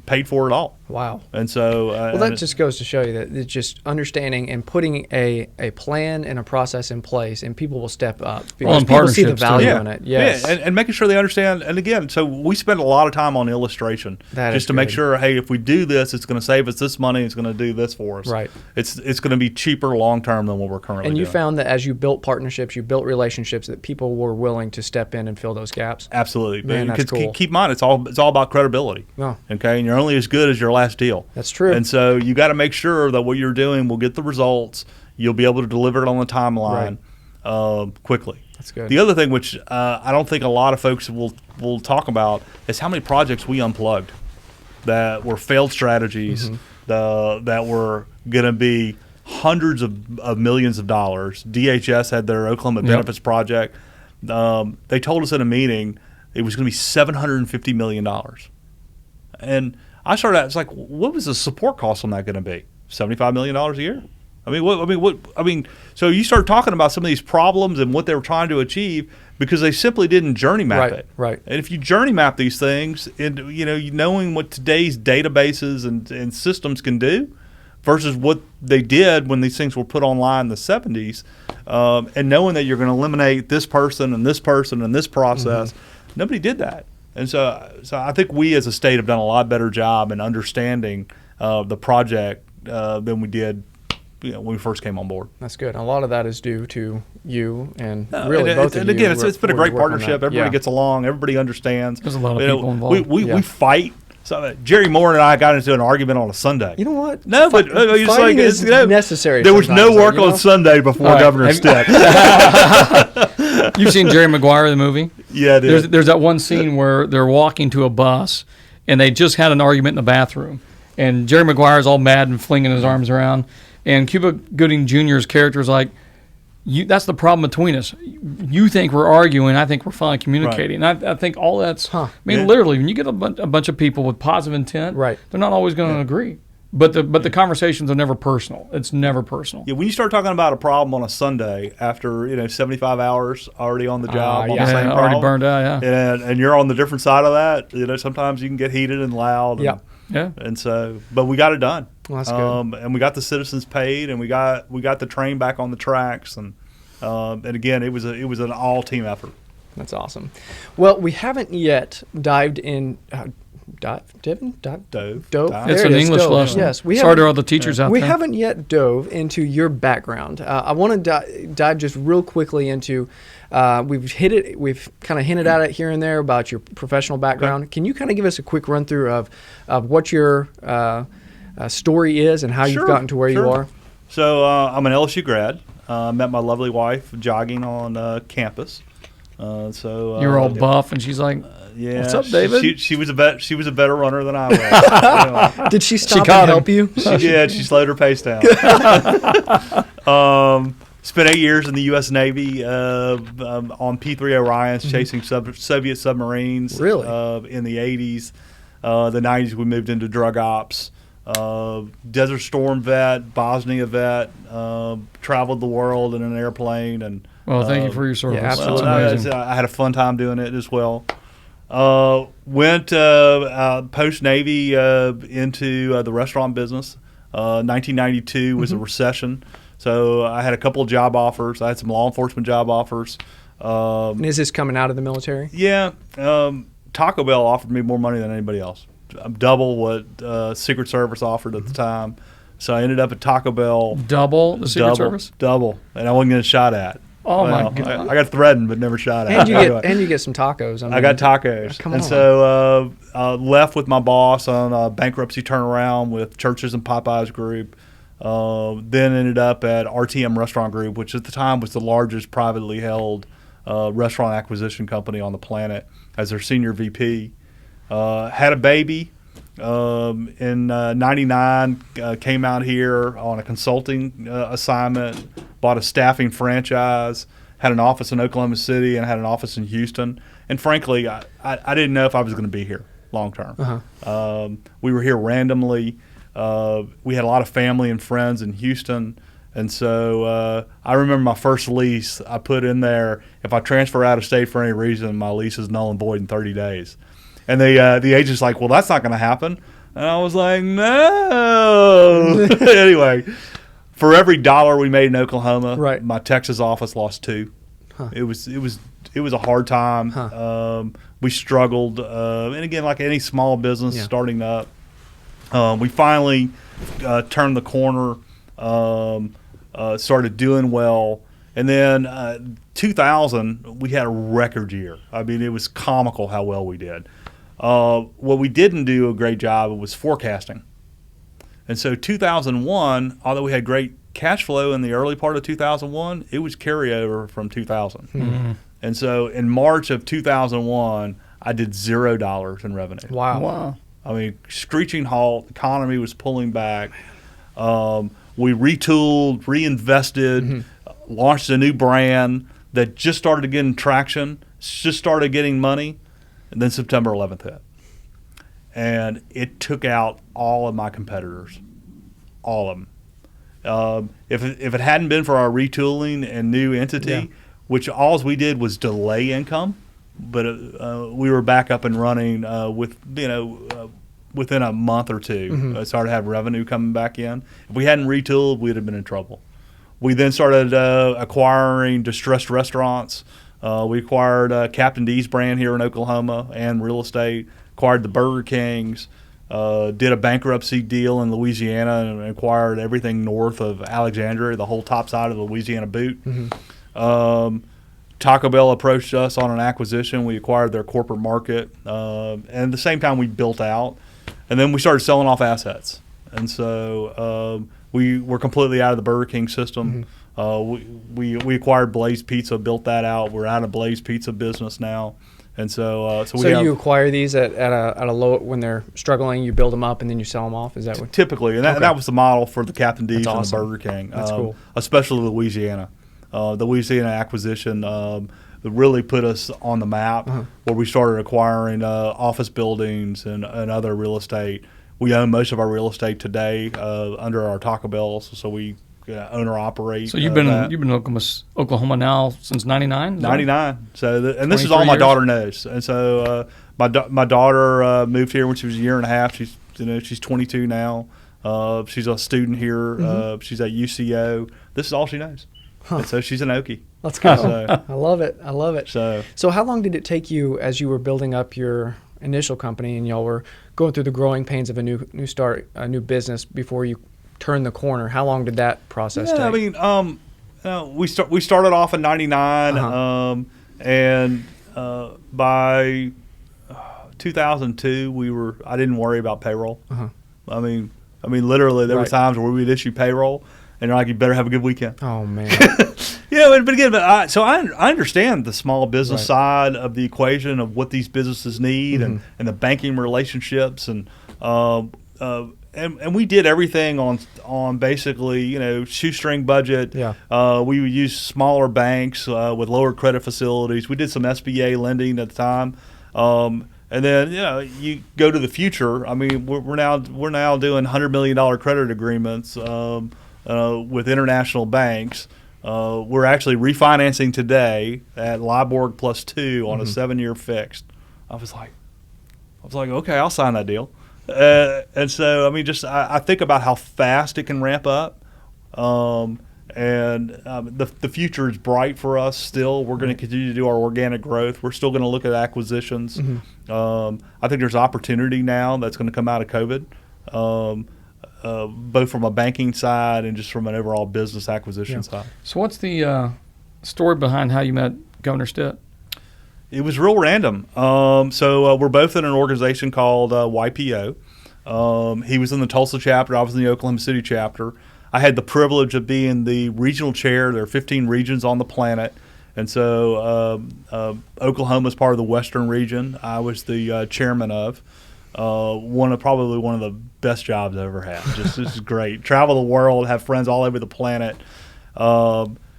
paid for it all.
Wow.
And so
that just goes to show you that it's just understanding and putting a plan and a process in place, and people will step up because people see the value in it. Yes.
Yeah, and making sure they understand. And again, so we spend a lot of time on illustration just to make sure, hey, if we do this, it's going to save us this money. It's going to do this for us.
Right.
It's going to be cheaper long term than what we're currently doing.
And you found that as you built partnerships, you built relationships, that people were willing to step in and fill those gaps.
Absolutely.
Man, that's cool.
Keep in mind, it's all about credibility.
Oh.
Okay, and you're only as good as your last deal.
That's true.
And so you got to make sure that what you're doing will get the results. You'll be able to deliver it on the timeline quickly.
That's good.
The other thing, which I don't think a lot of folks will talk about, is how many projects we unplugged that were failed strategies, that were going to be hundreds of millions of dollars. DHS had their Oklahoma Benefits project. They told us in a meeting it was going to be $750 million. And I started out, it's like, what was the support cost on that going to be? $75 million a year? So you start talking about some of these problems and what they were trying to achieve because they simply didn't journey map it.
Right.
And if you journey map these things, and knowing what today's databases and systems can do versus what they did when these things were put online in the 70s, and knowing that you're going to eliminate this person and this person and this process, nobody did that. And so I think we as a state have done a lot better job in understanding the project than we did when we first came on board.
That's good. And a lot of that is due to you and really both of you.
And again, it's been a great partnership. Everybody gets along. Everybody understands.
There's a lot of people involved.
We fight. So Jerry Moore and I got into an argument on a Sunday.
You know what?
No, but
fighting is necessary.
There was no work on Sunday before Governor Stitt.
You've seen Jerry Maguire, the movie?
Yeah, I did.
There's that one scene where they're walking to a bus, and they just had an argument in the bathroom. And Jerry Maguire's all mad and flinging his arms around. And Cuba Gooding Jr.'s character is like, that's the problem between us. You think we're arguing, I think we're finally communicating. Right. And I think all that's, literally, when you get a bunch of people with positive intent, they're not always going to agree. But the conversations are never personal. It's never personal.
Yeah, when you start talking about a problem on a Sunday after 75 hours already on the job, on the same problem,
already burned out,
and you're on the different side of that, sometimes you can get heated and loud. And so, but we got it done.
Well, that's good.
And we got the citizens paid, and we got the train back on the tracks, and again, it was an all team effort.
That's awesome. Well, we haven't yet dived in. Dove.
It's an English lesson.
Yes,
sorry to all the teachers out there.
We haven't yet dove into your background. I want to dive just real quickly into. We've kind of hinted at it here and there about your professional background. Okay. Can you kind of give us a quick run through of what your story is and how you've gotten to where you are?
So I'm an LSU grad. Met my lovely wife jogging on campus.
You're all buff, and she's like,
"Yeah,
what's up, David?"
She was a better runner than I was.
Did she stop and help you?
She did. She slowed her pace down. spent 8 years in the U.S. Navy on P-3 Orions, chasing Soviet submarines.
Really?
In the 80s. The 90s, we moved into drug ops. Desert Storm vet, Bosnia vet, traveled the world in an airplane. And
Well, thank you for your service.
Yeah, absolutely.
That's amazing.
I had a fun time doing it as well. Went post-Navy into the restaurant business. 1992 was a recession. So I had a couple of job offers. I had some law enforcement job offers.
And is this coming out of the military?
Yeah. Taco Bell offered me more money than anybody else. Double what Secret Service offered at the time. So I ended up at Taco Bell.
Double the Secret Service?
Double. And I wasn't getting shot at.
Oh, my God.
I got threatened, but never shot at.
And you get some tacos. I mean,
I got tacos.
Come
and
on.
so left with my boss on a bankruptcy turnaround with Churches and Popeyes Group. Then ended up at RTM Restaurant Group, which at the time was the largest privately held restaurant acquisition company on the planet, as their senior VP. Had a baby in 99, came out here on a consulting assignment, bought a staffing franchise, had an office in Oklahoma City and had an office in Houston. And frankly, I didn't know if I was going to be here long term. We were here randomly. We had a lot of family and friends in Houston. And so I remember my first lease, I put in there, if I transfer out of state for any reason, my lease is null and void in 30 days. And the agent's like, well, that's not going to happen. And I was like, no. Anyway, for every dollar we made in Oklahoma,
right,
my Texas office lost $2. It was a hard time. We struggled. And again, like any small business starting up, we finally turned the corner, started doing well. And then 2000, we had a record year. I mean, it was comical how well we did. What we didn't do a great job of was forecasting. And so 2001, although we had great cash flow in the early part of 2001, it was carryover from 2000.
Mm-hmm.
And so in March of 2001, I did $0 in revenue.
Wow.
I mean, screeching halt. The economy was pulling back. We retooled, reinvested, launched a new brand that just started getting traction, just started getting money, and then September 11th hit. And it took out all of my competitors, all of them. If it hadn't been for our retooling and new entity, which all we did was delay income, but we were back up and running within a month or two. Started to have revenue coming back in. If we hadn't retooled, we'd have been in trouble. We then started acquiring distressed restaurants. We acquired Captain D's brand here in Oklahoma and real estate, acquired the Burger Kings, did a bankruptcy deal in Louisiana and acquired everything north of Alexandria, the whole top side of the Louisiana Boot. Taco Bell approached us on an acquisition. We acquired their corporate market. And at the same time, we built out. And then we started selling off assets. And so we were completely out of the Burger King system. We acquired Blaze Pizza, built that out. We're out of Blaze Pizza business now. And so
you acquire these at a low when they're struggling, you build them up and then you sell them off. Is that what?
Typically, and that was the model for the Captain D's and
awesome.
the Burger King.
That's cool.
Especially Louisiana. The Louisiana acquisition really put us on the map where we started acquiring office buildings and other real estate. We own most of our real estate today under our Taco Bell, so we own or operate.
So you've been in Oklahoma now since '99.
99. So this is all my daughter knows, and so my daughter moved here when she was a year and a half. She's 22 now. She's a student here. She's at UCO. This is all she knows. And so she's an Okie.
Let's go. I love it. I love it.
So
how long did it take you as you were building up your initial company and y'all were going through the growing pains of a new business before you turned the corner? How long did that process take?
I mean, we started off in '99, and by 2002 I didn't worry about payroll. I mean literally there were times where we'd issue payroll and you're like, you better have a good weekend.
Oh man.
But again, I understand the small business side of the equation of what these businesses need and the banking relationships and and we did everything on basically shoestring budget.
Yeah.
We would use smaller banks with lower credit facilities. We did some SBA lending at the time, and then you go to the future. I mean, we're now doing $100 million credit agreements with international banks. We're actually refinancing today at LIBOR +2 on a 7-year fixed. I was like, okay, I'll sign that deal. And so, I mean, I think about how fast it can ramp up, and the future is bright for us still. We're going to continue to do our organic growth. We're still going to look at acquisitions. I think there's opportunity now that's going to come out of COVID, both from a banking side and just from an overall business acquisition side.
So what's the story behind how you met Governor Stitt?
It was real random. So we're both in an organization called YPO. He was in the Tulsa chapter. I was in the Oklahoma City chapter. I had the privilege of being the regional chair. There are 15 regions on the planet. And so Oklahoma is part of the western region. I was the chairman of. Probably one of the best jobs I ever had. This is great. Travel the world, have friends all over the planet.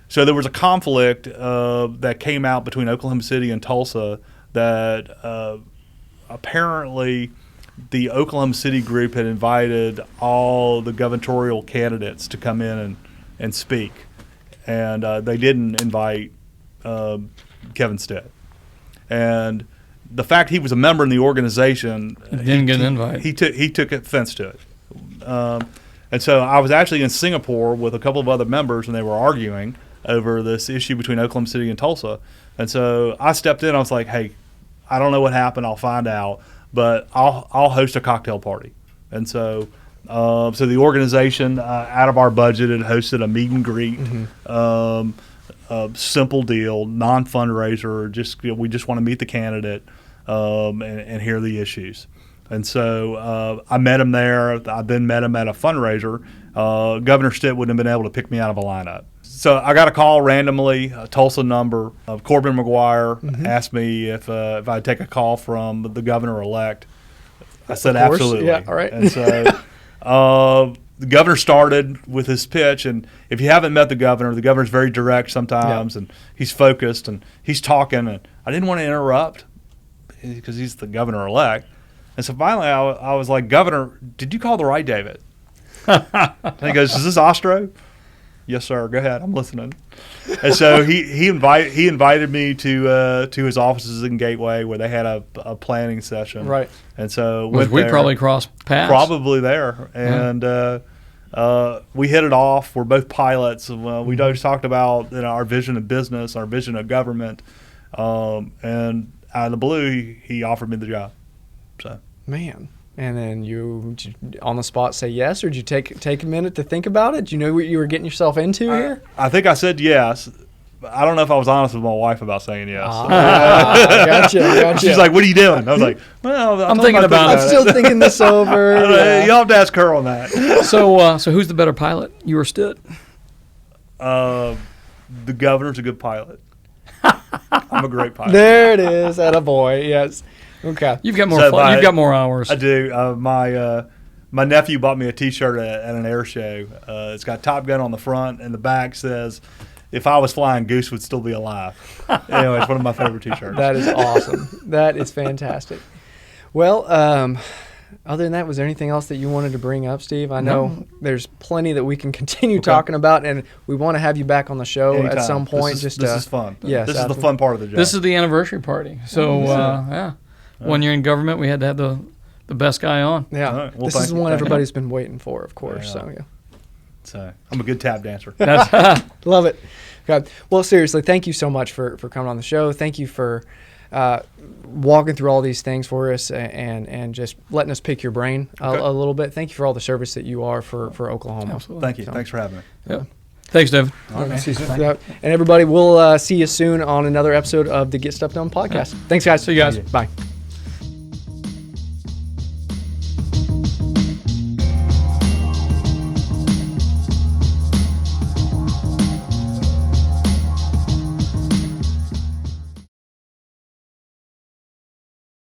So there was a conflict that came out between Oklahoma City and Tulsa that apparently the Oklahoma City group had invited all the gubernatorial candidates to come in and speak. And they didn't invite Kevin Stitt. And the fact he was a member in the organization,
he didn't get an invite.
He took offense to it. And so I was actually in Singapore with a couple of other members, and they were arguing over this issue between Oklahoma City and Tulsa. And so I stepped in. I was like, hey, I don't know what happened. I'll find out, but I'll host a cocktail party. And so the organization, out of our budget, had hosted a meet and greet, simple deal, non-fundraiser. We just want to meet the candidate and hear the issues. And so I met him there. I then met him at a fundraiser. Governor Stitt wouldn't have been able to pick me out of a lineup. So I got a call randomly, a Tulsa number. Corbin McGuire asked me if I'd take a call from the governor-elect. I said absolutely.
Yeah, all right.
And so the governor started with his pitch. And if you haven't met the governor's very direct sometimes, and he's focused, and he's talking. And I didn't want to interrupt because he's the governor-elect. And so finally I was like, Governor, did you call the right David? And he goes, is this Ostrowe? Yes, sir. Go ahead. I'm listening. And so he invited me to his offices in Gateway where they had a planning session.
Right.
And so
we probably crossed paths.
Probably there. And we hit it off. We're both pilots. We just talked about our vision of business, our vision of government. And out of the blue, he offered me the job. So.
Man. And then did you on the spot say yes, or did you take a minute to think about it? Do you know what you were getting yourself into here?
I think I said yes. But I don't know if I was honest with my wife about saying yes.
Gotcha.
She's like, what are you doing? I was like, well,
I'm thinking about it.
I'm still thinking this over.
You'll have to ask her on that.
So who's the better pilot, you or Stitt?
The governor's a good pilot. I'm a great pilot.
There it is. Attaboy. Yes. Okay.
You've got more fun. You've got more hours.
I do. My nephew bought me a T-shirt at an air show. It's got Top Gun on the front, and the back says, if I was flying, Goose would still be alive. Anyway, it's one of my favorite T-shirts.
That is awesome. That is fantastic. Well, other than that, was there anything else that you wanted to bring up, Steve? I know there's plenty that we can continue talking about, and we want to have you back on the show
anytime.
At some point.
This is fun.
Yes,
this is the fun part of the job.
This is the anniversary party. So, yeah. When you're in government, we had to have the best guy on.
Yeah.
All right. Well,
this is the one everybody's been waiting for, of course.
Yeah.
So
I'm a good tap dancer.
Love it. God. Well, seriously, thank you so much for coming on the show. Thank you for walking through all these things for us and just letting us pick your brain a little bit. Thank you for all the service that you are for Oklahoma.
Absolutely.
Thank you. Thanks for having me.
Yeah. Thanks, David.
All right, and everybody, we'll see you soon on another episode of the Get Stuff Done podcast. Thanks, guys.
See you guys.
Bye.